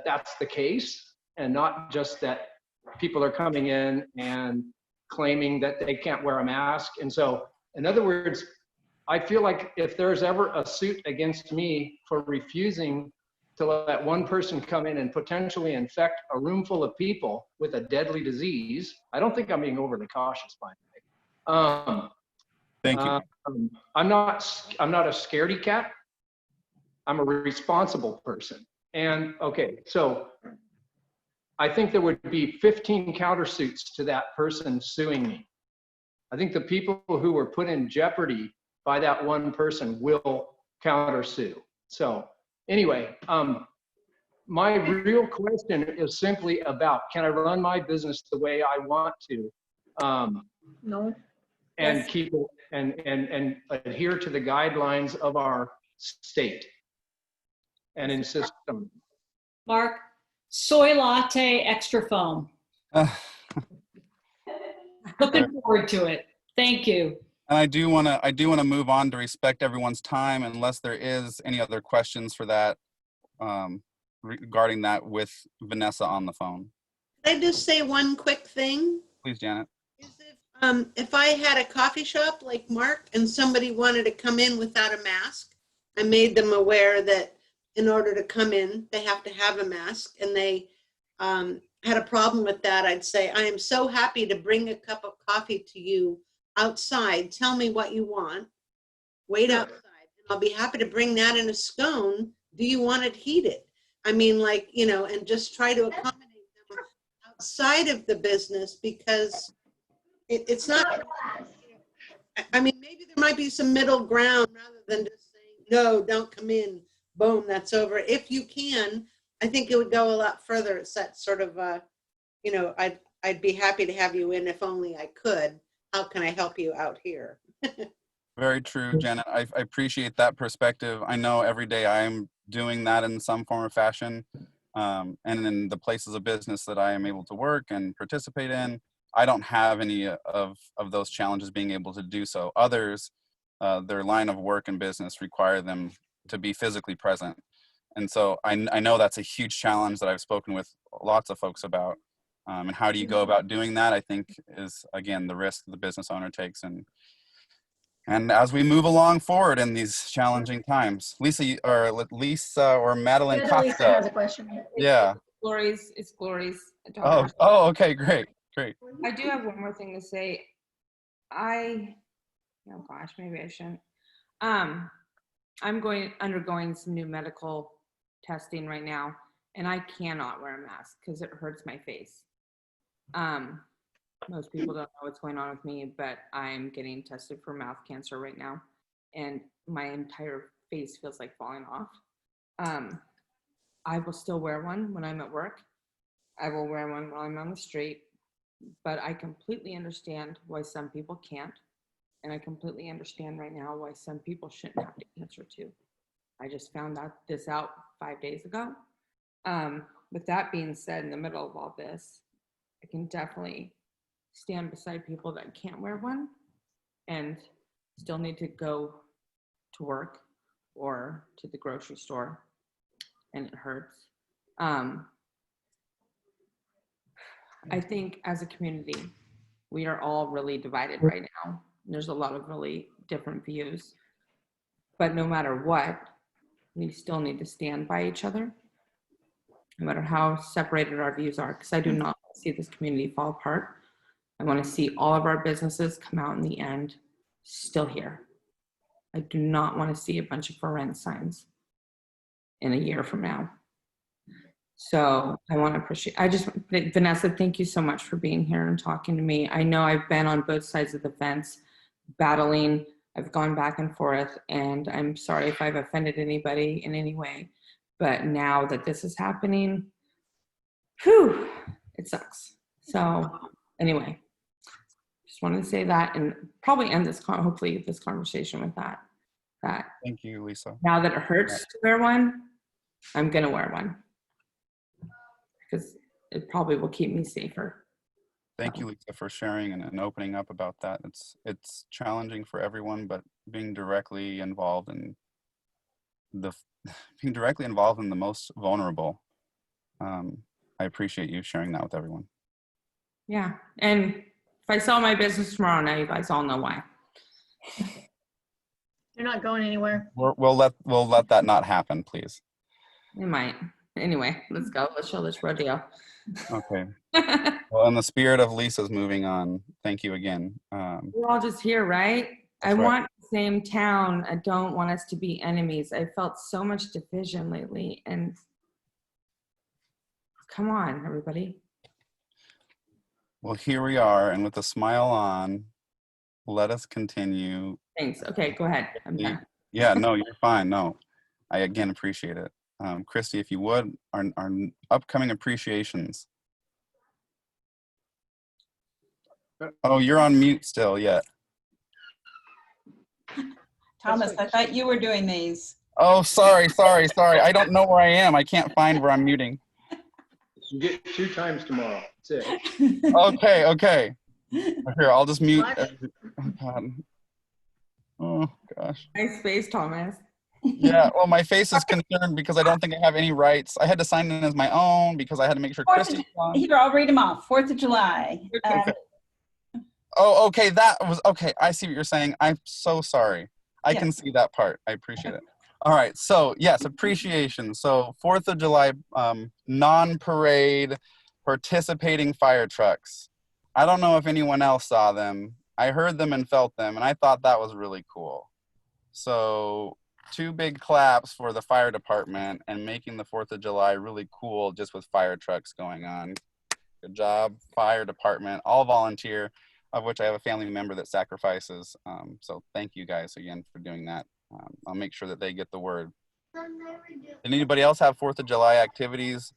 that's the case, and not just that people are coming in and claiming that they can't wear a mask. And so, in other words, I feel like if there's ever a suit against me for refusing to let one person come in and potentially infect a room full of people with a deadly disease, I don't think I'm being overly cautious, by the way. Thank you. I'm not a scaredy cat. I'm a responsible person. And okay, so I think there would be 15 countersuits to that person suing me. I think the people who were put in jeopardy by that one person will countersue. So anyway, my real question is simply about, can I run my business the way I want to? No. And Yes. keep it and adhere to the guidelines of our state and insist on. Mark, soy latte, extra foam. Looking forward to it. Thank you. And I do want to move on to respect everyone's time, unless there is any other questions for that, regarding that with Vanessa on the phone. Can I just say one quick thing? Please, Janet. If I had a coffee shop like Mark and somebody wanted to come in without a mask, I made them aware that in order to come in, they have to have a mask, and they had a problem with that, I'd say, I am so happy to bring a cup of coffee to you outside. Tell me what you want. Wait outside. And I'll be happy to bring that in a scone. Do you want it heated? I mean, like, and just try to accommodate them outside of the business, because it's not, I mean, maybe there might be some middle ground rather than just saying, no, don't come in, boom, that's over. If you can, I think it would go a lot further. It's that sort of, I'd be happy to have you in if only I could. How can I help you out here? Very true, Janet. I appreciate that perspective. I know every day I'm doing that in some form or fashion. And in the places of business that I am able to work and participate in, I don't have any of those challenges being able to do so. Others, their line of work and business require them to be physically present. And so I know that's a huge challenge that I've spoken with lots of folks about. And how do you go about doing that, I think, is, again, the risk the business owner takes. And as we move along forward in these challenging times, Lisa or Madeline Yeah, Lisa Costa. has a question. Yeah. It's Glory's daughter. Oh, okay, great. I do have one more thing to say. Oh gosh, maybe I shouldn't. I'm undergoing some new medical testing right now, and I cannot wear a mask because it hurts my face. Most people don't know what's going on with me, but I'm getting tested for mouth cancer right now, and my entire face feels like falling off. I will still wear one when I'm at work. I will wear one while I'm on the street, but I completely understand why some people can't. And I completely understand right now why some people shouldn't have to answer to. I just found this out 5 days ago. With that being said, in the middle of all this, I can definitely stand beside people that can't wear one and still need to go to work or to the grocery store, and it hurts. I think as a community, we are all really divided right now. There's a lot of really different views, but no matter what, we still need to stand by each other, no matter how separated our views are, because I do not see this community fall apart. I want to see all of our businesses come out in the end still here. I do not want to see a bunch of for rent signs in a year from now. So I want to appreciate, Vanessa, thank you so much for being here and talking to me. I know I've been on both sides of the fence battling. I've gone back and forth, and I'm sorry if I've offended anybody in any way, but now that this is happening, whew, it sucks. So anyway, just wanted to say that and probably end this, hopefully this conversation with that. Thank you, Lisa. Now that it hurts to wear one, I'm gonna wear one, because it probably will keep me safer. Thank you, Lisa, for sharing and opening up about that. It's challenging for everyone, but being directly involved in the most vulnerable. I appreciate you sharing that with everyone. Yeah, and if I sell my business tomorrow, now you guys all know why. You're not going anywhere. We'll let that not happen, please. It might. Anyway, let's go. Let's show this rodeo. Okay. Well, in the spirit of Lisa's moving on, thank you again. We're all just here, right? I want the same town. I don't want us to be enemies. I felt so much division lately, and come on, everybody. Well, here we are, and with a smile on, let us continue. Thanks. Okay, go ahead. I'm done. Yeah, no, you're fine. No, I again appreciate it. Christy, if you would, our upcoming appreciations. Oh, you're on mute still, yeah. Thomas, I thought you were doing these. Oh, sorry. I don't know where I am. I can't find where I'm muting. You get 2 times tomorrow. That's it. Okay. Here, I'll just mute. Oh, gosh. Nice face, Thomas. Yeah, well, my face is concerned because I don't think I have any rights. I had to sign in as my own because I had to make sure Christy was on. Here, I'll read them off. 4th of July. Okay. Oh, okay, that was, okay, I see what you're saying. I'm so sorry. I can see that part. I appreciate it. All right, so yes, appreciation. So 4th of July, non-parade participating fire trucks. I don't know if anyone else saw them. I heard them and felt them, and I thought that was really cool. So 2 big claps for the fire department and making the 4th of July really cool just with fire trucks going on. Good job, fire department, all volunteer, of which I have a family member that sacrifices. So thank you guys again for doing that. I'll make sure that they get the word. Did anybody else have 4th of July activities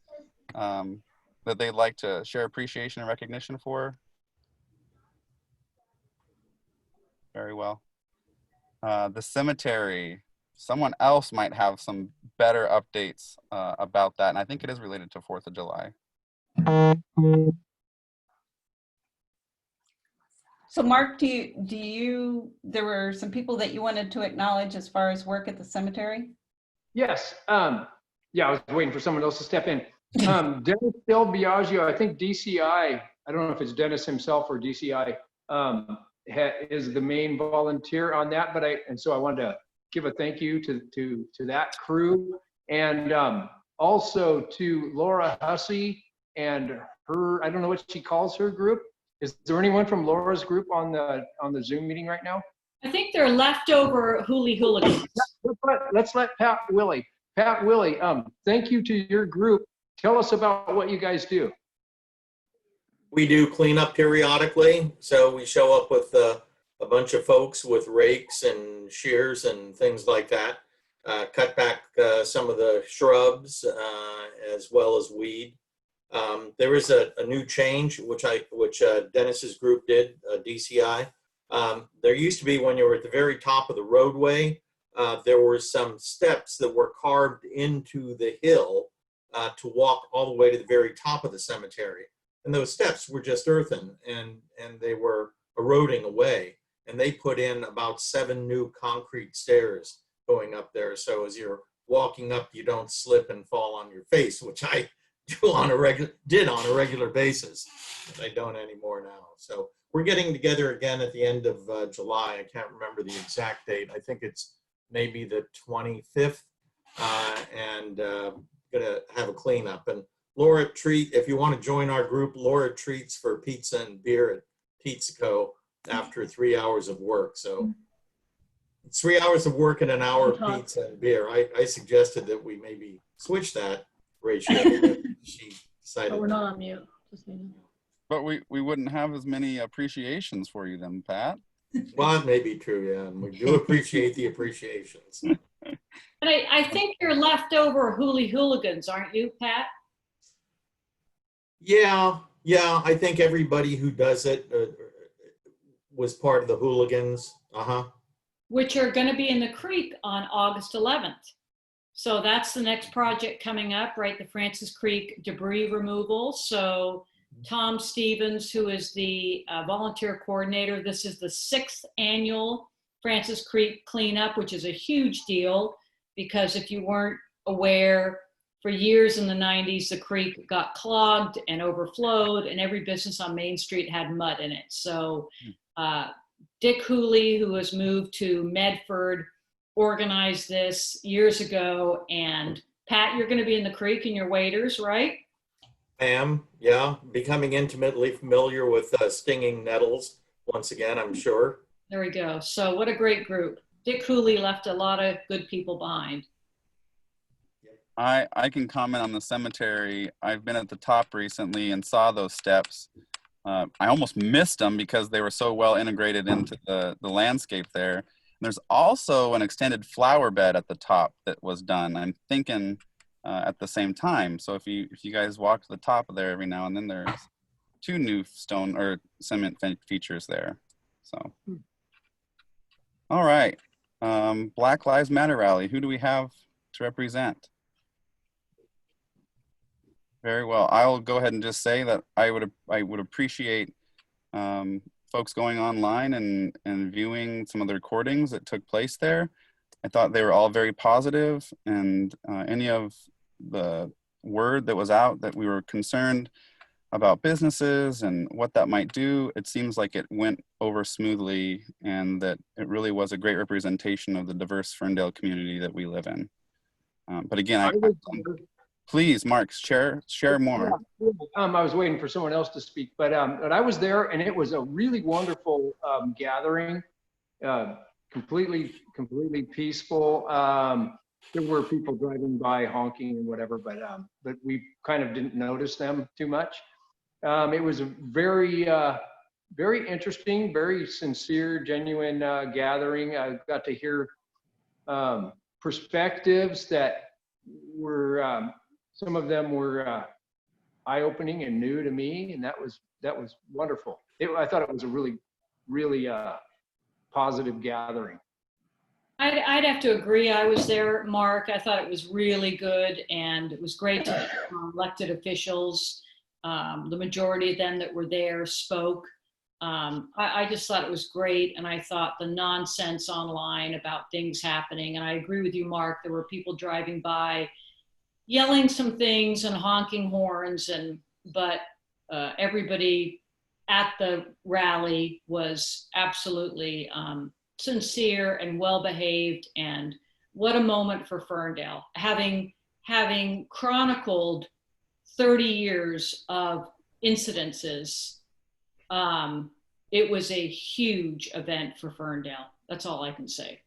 that they'd like to share appreciation and recognition for? Very well. The cemetery, someone else might have some better updates about that. And I think it is related to 4th of July. So Mark, there were some people that you wanted to acknowledge as far as work at the cemetery? Yes. Yeah, I was waiting for someone else to step in. Dennis Del Biagio, I think DCI, I don't know if it's Dennis himself or DCI, is the main volunteer on that, and so I wanted to give a thank you to that crew, and also to Laura Hussey and her, I don't know what she calls her group. Is there anyone from Laura's group on the Zoom meeting right now? I think they're leftover hooligans. Let's let Pat Willie, thank you to your group. Tell us about what you guys do. We do cleanup periodically. So we show up with a bunch of folks with rakes and shears and things like that. Cut back some of the shrubs as well as weed. There is a new change, which Dennis's group did, DCI. There used to be, when you were at the very top of the roadway, there were some steps that were carved into the hill to walk all the way to the very top of the cemetery. And those steps were just earthen, and they were eroding away. and they put in about 7 new concrete stairs going up there. So as you're walking up, you don't slip and fall on your face, which I did on a regular basis. But I don't anymore now. So we're getting together again at the end of July. I can't remember the exact date. I think it's maybe the 25th, and gonna have a cleanup. And Laura if you want to join our group, Laura treats for pizza and beer at Pizza Co. after 3 hours of work. So it's 3 hours of work and an hour of pizza and beer. I suggested that we maybe switch that ratio, but she decided. But we're not on mute. Just so you know. But we wouldn't have as many appreciations for you then, Pat. Well, that may be true, yeah. And we do appreciate the appreciations. And I think you're leftover hooligans, aren't you, Pat? Yeah, I think everybody who does it was part of the hooligans. Which are going to be in the creek on August 11th. So that's the next project coming up, right? The Francis Creek debris removal. So Tom Stevens, who is the volunteer coordinator, this is the 6th annual Francis Creek cleanup, which is a huge deal because if you weren't aware, for years in the 90s, the creek got clogged and overflowed and every business on Main Street had mud in it. So Dick Hooley, who has moved to Medford, organized this years ago. And Pat, you're going to be in the creek and your waders, right? I am, yeah, becoming intimately familiar with stinging nettles once again, I'm sure. There we go. So what a great group. Dick Hooley left a lot of good people behind. I can comment on the cemetery. I've been at the top recently and saw those steps. I almost missed them because they were so well integrated into the landscape there. And there's also an extended flower bed at the top that was done, I'm thinking, at the same time. So if you guys walk to the top of there every now and then, there's 2 new stone or cement features there. So, all right. Black Lives Matter rally. Who do we have to represent? Very well. I'll go ahead and just say that I would appreciate folks going online and viewing some of the recordings that took place there. I thought they were all very positive, and any of the word that was out that we were concerned about businesses and what that might do, it seems like it went over smoothly and that it really was a great representation of the diverse Ferndale community that we live in. But again, please, Mark, share more. I was waiting for someone else to speak, but I was there and it was a really wonderful gathering, completely peaceful. There were people driving by honking and whatever, but we kind of didn't notice them too much. It was a very interesting, very sincere, genuine gathering. I got to hear perspectives that were, some of them were eye-opening and new to me, and that was wonderful. I thought it was a really positive gathering. I'd have to agree. I was there, Mark. I thought it was really good, and it was great to hear from elected officials. The majority of them that were there spoke. I just thought it was great, and I thought the nonsense online about things happening, and I agree with you, Mark, there were people driving by yelling some things and honking horns, but everybody at the rally was absolutely sincere and well-behaved, and what a moment for Ferndale. Having chronicled 30 years of incidences, it was a huge event for Ferndale. That's all I can say.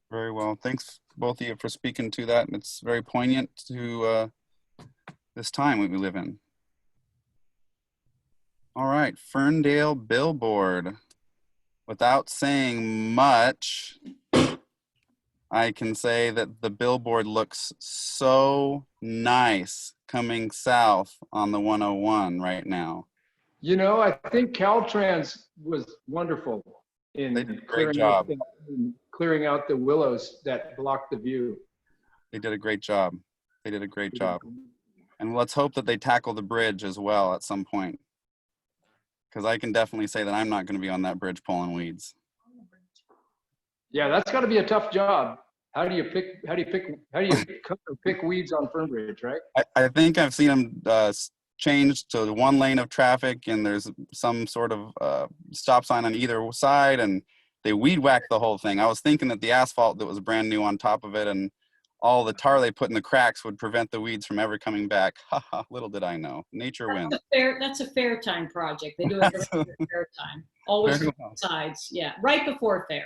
Very well. Thanks both of you for speaking to that. It's very poignant to this time we live in. All right, Ferndale billboard. Without saying much, I can say that the billboard looks so nice coming south on the 101 right now. You know, I think Caltrans was wonderful in clearing out the willows that blocked the view. They did a great job. They did a great job. And let's hope that they tackle the bridge as well at some point. because I can definitely say that I'm not going to be on that bridge pulling weeds. Yeah, that's got to be a tough job. How do you pick weeds on Fernbridge, right? I think I've seen them changed to one lane of traffic, and there's some sort of stop sign on either side, and they weed whack the whole thing. I was thinking that the asphalt that was brand new on top of it and all the tar they put in the cracks would prevent the weeds from ever coming back. Haha, little did I know. Nature wins. That's a fair time project. They do it at fair time. Always Very on well. sides. Yeah, right before fair.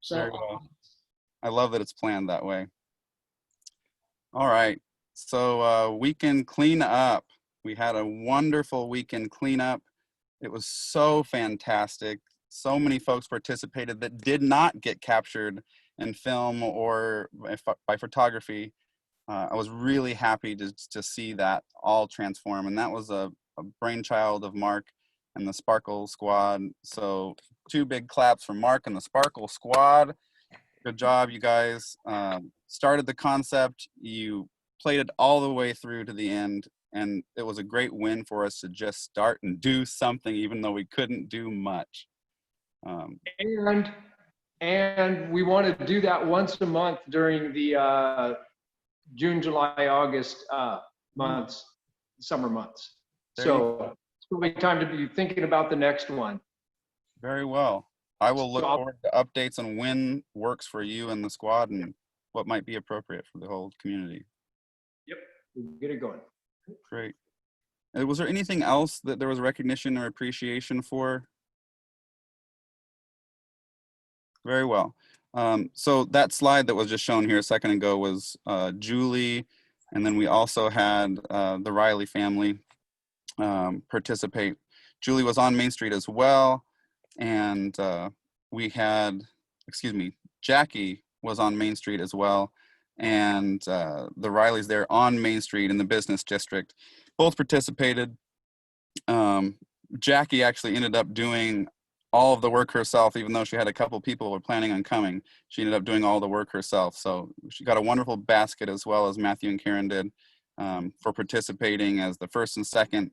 So Very well. I love that it's planned that way. All right, so weekend cleanup. We had a wonderful weekend cleanup. It was so fantastic. So many folks participated that did not get captured in film or by photography. I was really happy to see that all transform, and that was a brainchild of Mark and the Sparkle Squad. So 2 big claps for Mark and the Sparkle Squad. Good job, you guys. Started the concept, you played it all the way through to the end, and it was a great win for us to just start and do something, even though we couldn't do much. And we want to do that once a month during the June, July, August months, summer months. So it's probably time to be thinking about the next one. Very well. I will look forward to updates on when works for you and the squad and what might be appropriate for the whole community. Yep, we'll get it going. Great. Was there anything else that there was recognition or appreciation for? Very well. So that slide that was just shown here a second ago was Julie, and then we also had the Riley family participate. Julie was on Main Street as well, and we had, Jackie was on Main Street as well, and the Rileys there on Main Street in the business district both participated. Jackie actually ended up doing all of the work herself, even though she had a couple people who were planning on coming. She ended up doing all the work herself. So she got a wonderful basket, as well as Matthew and Karen did, for participating as the first and second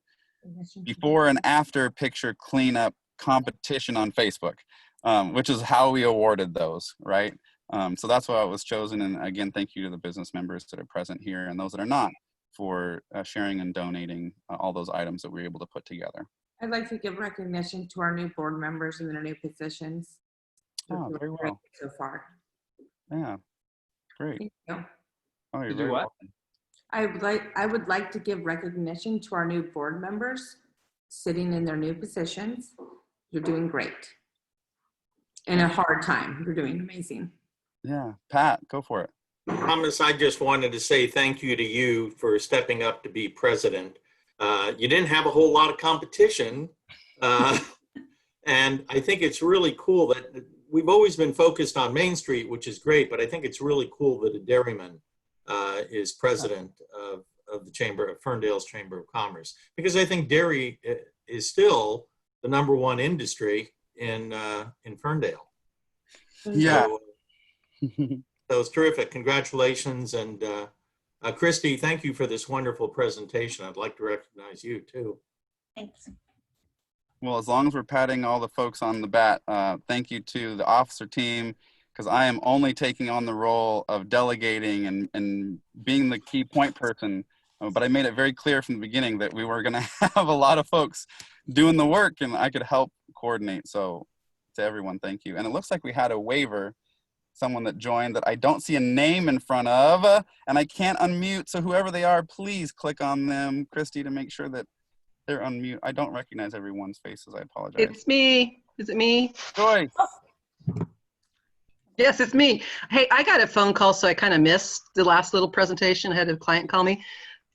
before and after picture cleanup competition on Facebook, which is how we awarded those, right? So that's why it was chosen. And again, thank you to the business members that are present here and those that are not for sharing and donating all those items that we were able to put together. I'd like to give recognition to our new board members in their new positions. Oh, very well. So far. Yeah, great. Thank you. Oh, you're very welcome. I would like to give recognition to our new board members sitting in their new positions. You're doing great. In a hard time, you're doing amazing. Yeah, Pat, go for it. Thomas, I just wanted to say thank you to you for stepping up to be president. You didn't have a whole lot of competition. And I think it's really cool that we've always been focused on Main Street, which is great, but I think it's really cool that a dairyman is president of the Chamber of Ferndale's Chamber of Commerce, because I think dairy is still the #1 industry in Ferndale. Yeah. So, that was terrific. Congratulations. And Christy, thank you for this wonderful presentation. I'd like to recognize you too. Thanks. Well, as long as we're patting all the folks on the back, thank you to the officer team, because I am only taking on the role of delegating and being the key point person. But I made it very clear from the beginning that we were going to have a lot of folks doing the work and I could help coordinate. So to everyone, thank you. And it looks like we had a waiver, someone that joined that I don't see a name in front of, and I can't unmute. So whoever they are, please click on them, Christy, to make sure that they're unmute. I don't recognize everyone's faces. I apologize. It's me. Is it me? Joyce. Yes, it's me. Hey, I got a phone call, so I kind of missed the last little presentation. I had a client call me.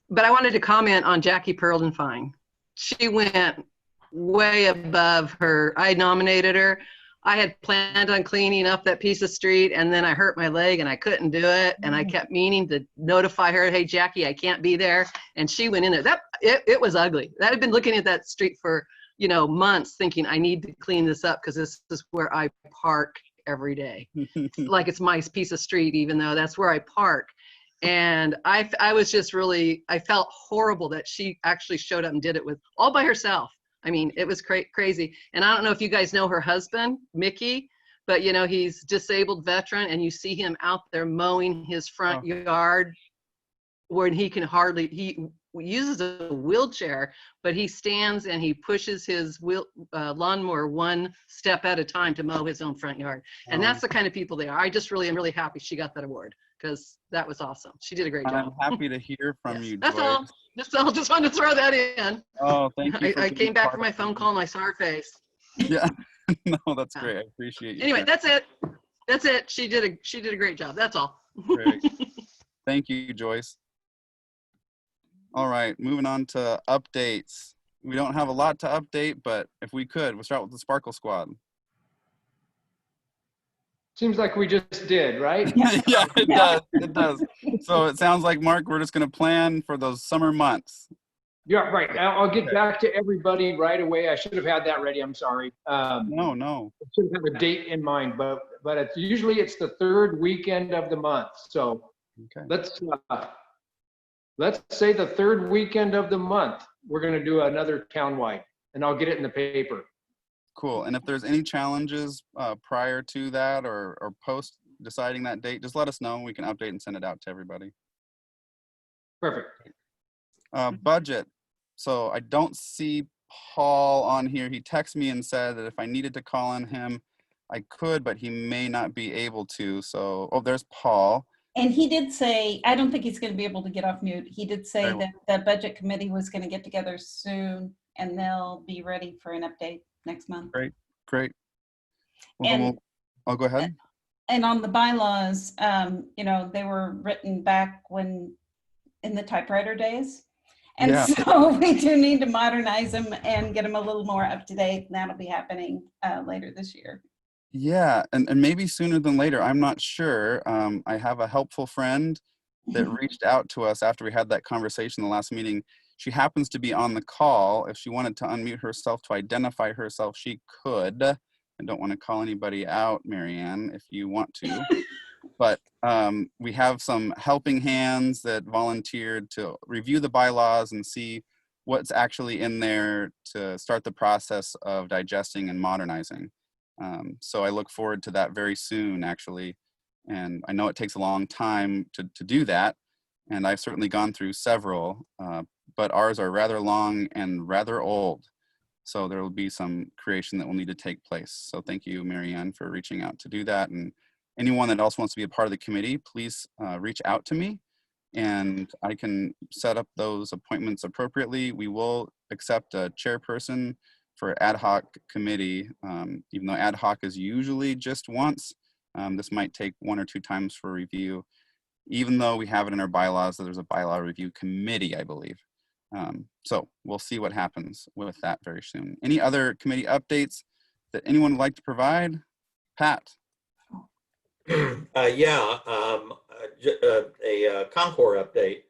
But I wanted to comment on Jackie Pearlden-Fine. She went way above her. I nominated her. I had planned on cleaning up that piece of street, and then I hurt my leg and I couldn't do it. And I kept meaning to notify her, hey, Jackie, I can't be there. And she went in there. It was ugly. I had been looking at that street for, months thinking I need to clean this up because this is where I park every day. Like it's my piece of street, even though that's where I park. And I was just really, I felt horrible that she actually showed up and did it all by herself. I mean, it was crazy. And I don't know if you guys know her husband, Mickey, but you know, he's disabled veteran, and you see him out there mowing his front yard when he can hardly, he uses a wheelchair, but he stands and he pushes his lawnmower one step at a time to mow his own front yard. And that's the kind of people they are. I just really am really happy she got that award, because that was awesome. She did a great job. I'm happy to hear from you, That's Joy. all. Just wanted to throw that in. Oh, thank you. I came back from my phone call and I saw her face. Yeah, no, that's great. I appreciate you. Anyway, that's it. That's it. She did a great job. That's all. Great. Thank you, Joyce. All right, moving on to updates. We don't have a lot to update, but if we could, we'll start with the Sparkle Squad. Seems like we just did, right? Yeah, it does. It does. So it sounds like, Mark, we're just going to plan for those summer months. Yeah, right. I'll get back to everybody right away. I should have had that ready. I'm sorry. No. I should have a date in mind, but it's usually the third weekend of the month. So let's say the third weekend of the month, we're going to do another townwide, and I'll get it in the paper. Cool. And if there's any challenges prior to that or post deciding that date, just let us know. We can update and send it out to everybody. Perfect. Budget. So I don't see Paul on here. He texted me and said that if I needed to call on him, I could, but he may not be able to. So, there's Paul. And he did say, I don't think he's going to be able to get off mute. He did say that the budget committee was going to get together soon, and they'll be ready for an update next month. Great. Well, I'll go ahead. And on the bylaws, they were written back in the typewriter days. And so we do need to modernize them and get them a little more up to date. And that'll be happening later this year. Yeah, and maybe sooner than later. I'm not sure. I have a helpful friend that reached out to us after we had that conversation in the last meeting. She happens to be on the call. If she wanted to unmute herself to identify herself, she could. I don't want to call anybody out, Marianne, if you want to. But we have some helping hands that volunteered to review the bylaws and see what's actually in there to start the process of digesting and modernizing. So I look forward to that very soon, actually. And I know it takes a long time to do that. And I've certainly gone through several, but ours are rather long and rather old. So there will be some creation that will need to take place. So thank you, Marianne, for reaching out to do that. And anyone that else wants to be a part of the committee, please reach out to me and I can set up those appointments appropriately. We will accept a chairperson for ad hoc committee, even though ad hoc is usually just once. This might take 1 or 2 times for review, even though we have it in our bylaws that there's a bylaw review committee, I believe. So we'll see what happens with that very soon. Any other committee updates that anyone would like to provide? Pat. A Concord update.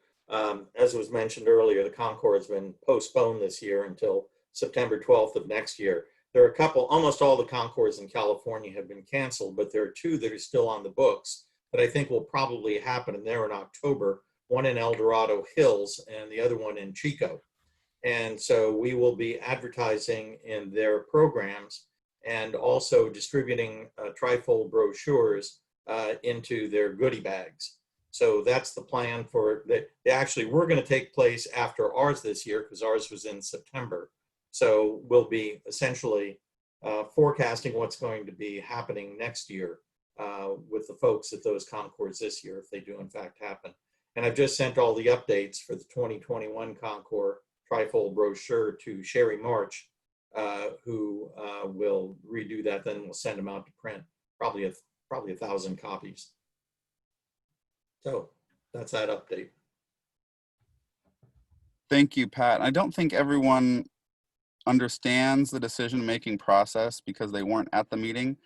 As was mentioned earlier, the Concord has been postponed this year until September 12th of next year. There are almost all the Concords in California have been canceled, but there are 2 that are still on the books that I think will probably happen, and they're in October, one in El Dorado Hills and the other one in Chico. And so we will be advertising in their programs and also distributing trifold brochures into their goodie bags. So that's the plan for that. They actually were going to take place after ours this year because ours was in September. So we'll be essentially forecasting what's going to be happening next year with the folks at those Concords this year, if they do in fact happen. And I've just sent all the updates for the 2021 Concord trifold brochure to Sherry March, who will redo that. Then we'll send them out to print, probably 1,000 copies. So that's that update. Thank you, Pat. I don't think everyone understands the decision-making process because they weren't at the meeting.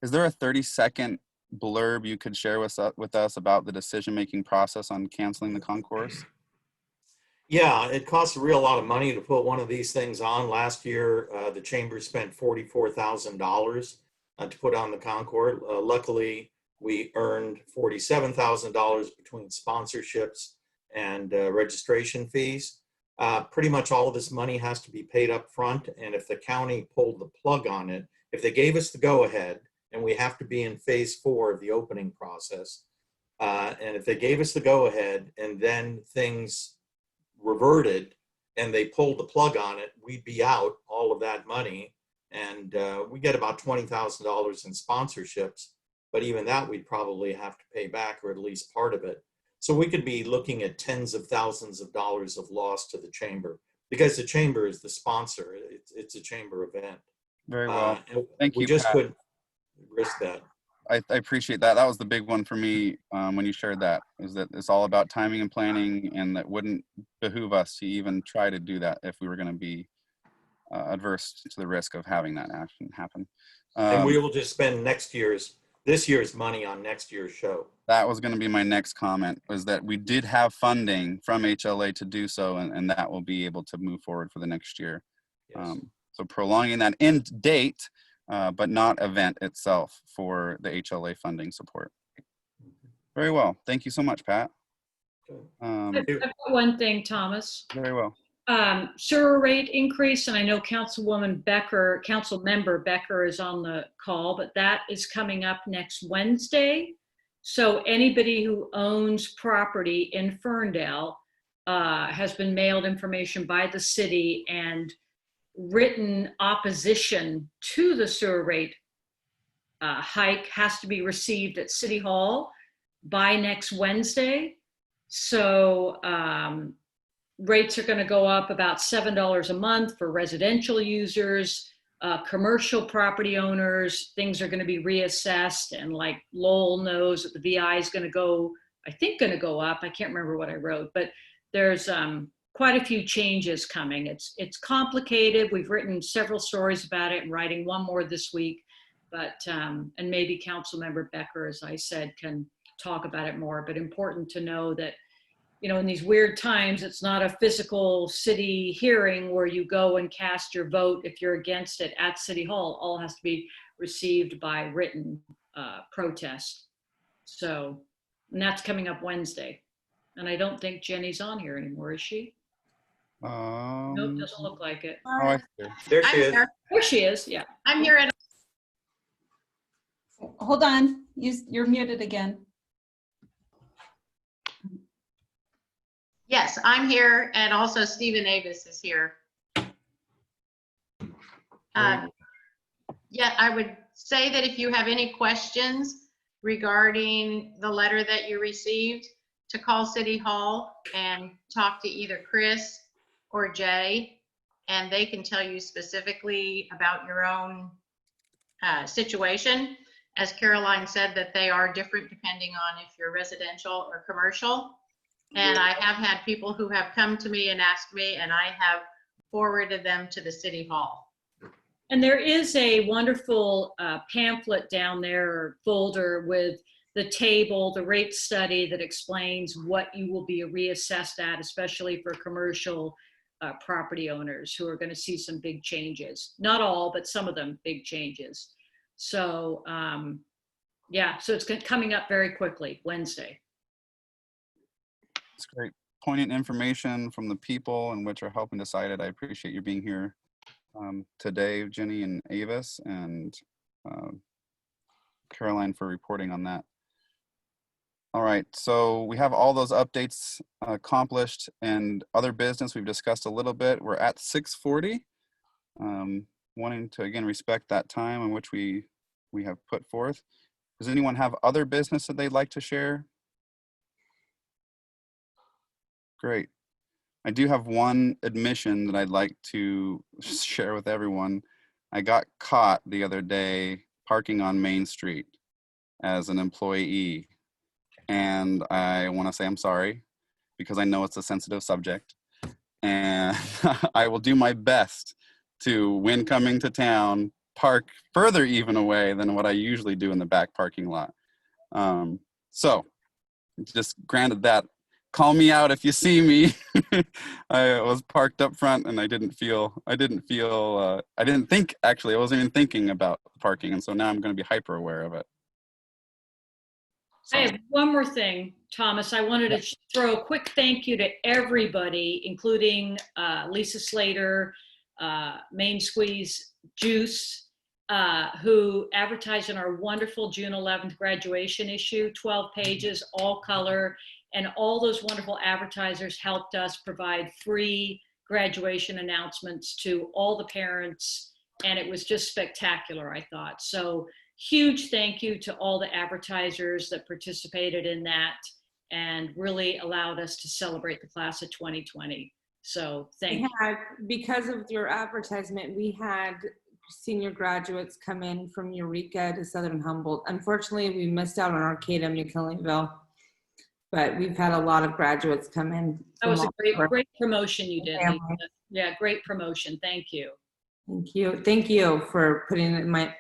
Is there a 30-second blurb you could share with us about the decision-making process on canceling the concourse? Yeah, it costs a real lot of money to put one of these things on. Last year, the chamber spent $44,000 to put on the Concord. Luckily, we earned $47,000 between sponsorships and registration fees. pretty much all of this money has to be paid up front. And if the county pulled the plug on it, if they gave us the go-ahead, and we have to be in phase 4 of the opening process, and if they gave us the go-ahead and then things reverted and they pulled the plug on it, we'd be out all of that money. And we get about $20,000 in sponsorships, but even that we'd probably have to pay back, or at least part of it. So we could be looking at tens of thousands of dollars of loss to the chamber, because the chamber is the sponsor. It's a chamber event. Very well. Thank you, We just Pat. couldn't risk that. I appreciate that. That was the big one for me when you shared that, is that it's all about timing and planning, and that wouldn't behoove us to even try to do that if we were going to be adverse to the risk of having that action happen. And we will just spend this year's money on next year's show. That was going to be my next comment, was that we did have funding from HLA to do so, and that will be able to move forward for the next year. Yes. So prolonging that end date, but not event itself, for the HLA funding support. Very well. Thank you so much, Pat. I've got one thing, Thomas. Very well. Sewer rate increase, and I know Councilmember Becker is on the call, but that is coming up next Wednesday. So anybody who owns property in Ferndale has been mailed information by the city, and written opposition to the sewer rate hike has to be received at City Hall by next Wednesday. So rates are going to go up about $7 a month for residential users, commercial property owners. Things are going to be reassessed, and like Lowell knows that the VI is going to go, I think going to go up. I can't remember what I wrote, but there's quite a few changes coming. It's complicated. We've written several stories about it and writing one more this week, but and maybe Councilmember Becker, as I said, can talk about it more. But important to know that, you know, in these weird times, it's not a physical city hearing where you go and cast your vote if you're against it at City Hall. All has to be received by written protest. So, and that's coming up Wednesday. And I don't think Jenny's on here anymore, is she? Nope, doesn't look like it. Oh, I see. There she is. There she is, yeah. I'm here at Hold on, you're muted again. Yes, I'm here, and also Stephen Avis is here. Yeah, I would say that if you have any questions regarding the letter that you received, to call City Hall and talk to either Chris or Jay, and they can tell you specifically about your own situation. As Caroline said, that they are different depending on if you're residential or commercial. And I have had people who have come to me and asked me, and I have forwarded them to the City Hall. And there is a wonderful pamphlet down there, or folder, with the table, the rate study that explains what you will be reassessed at, especially for commercial property owners who are going to see some big changes. Not all, but some of them big changes. So yeah, so it's coming up very quickly, Wednesday. It's great. Poignant information from the people in which are helping decide it. I appreciate you being here today, Jenny and Avis, and Caroline for reporting on that. All right, so we have all those updates accomplished, and other business we've discussed a little bit. We're at 6:40. Wanting to again respect that time in which we have put forth. Does anyone have other business that they'd like to share? Great. I do have one admission that I'd like to share with everyone. I got caught the other day parking on Main Street as an employee. And I want to say I'm sorry, because I know it's a sensitive subject. And I will do my best to, when coming to town, park further even away than what I usually do in the back parking lot. So just granted that, call me out if you see me. I was parked up front, and I didn't think, actually, I wasn't even thinking about parking. And so now I'm going to be hyper aware of it. I have one more thing, Thomas. I wanted to throw a quick thank you to everybody, including Lisa Slater, Main Squeeze Juice, who advertised in our wonderful June 11th graduation issue, 12 pages, all color, and all those wonderful advertisers helped us provide free graduation announcements to all the parents, and it was just spectacular, I thought. So huge thank you to all the advertisers that participated in that and really allowed us to celebrate the class of 2020. So thank you. Because of your advertisement, we had senior graduates come in from Eureka to Southern Humboldt. Unfortunately, we missed out on Arcata, McKillingville, but we've had a lot of graduates come in. That was a great promotion you did, Lisa. Yeah, great promotion. Thank you. Thank you. Thank you for putting it in my,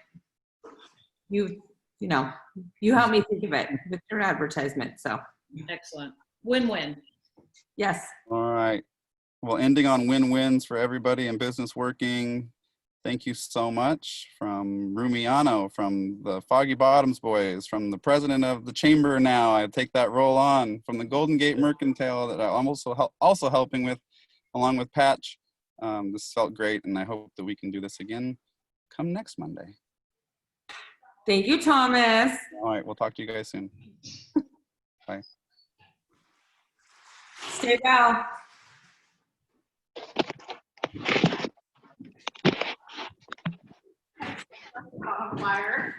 you helped me think of it with your advertisement. So excellent. Win-win. Yes. All right. Well, ending on win-wins for everybody in business working. Thank you so much from Rumiano, from the Foggy Bottoms Boys, from the president of the chamber now, I take that role on, from the Golden Gate Mercantile that I'm also helping with, along with Patch. This felt great, and I hope that we can do this again come next Monday. Thank you, Thomas. All right, we'll talk to you guys soon. Bye. Stay well. Fire.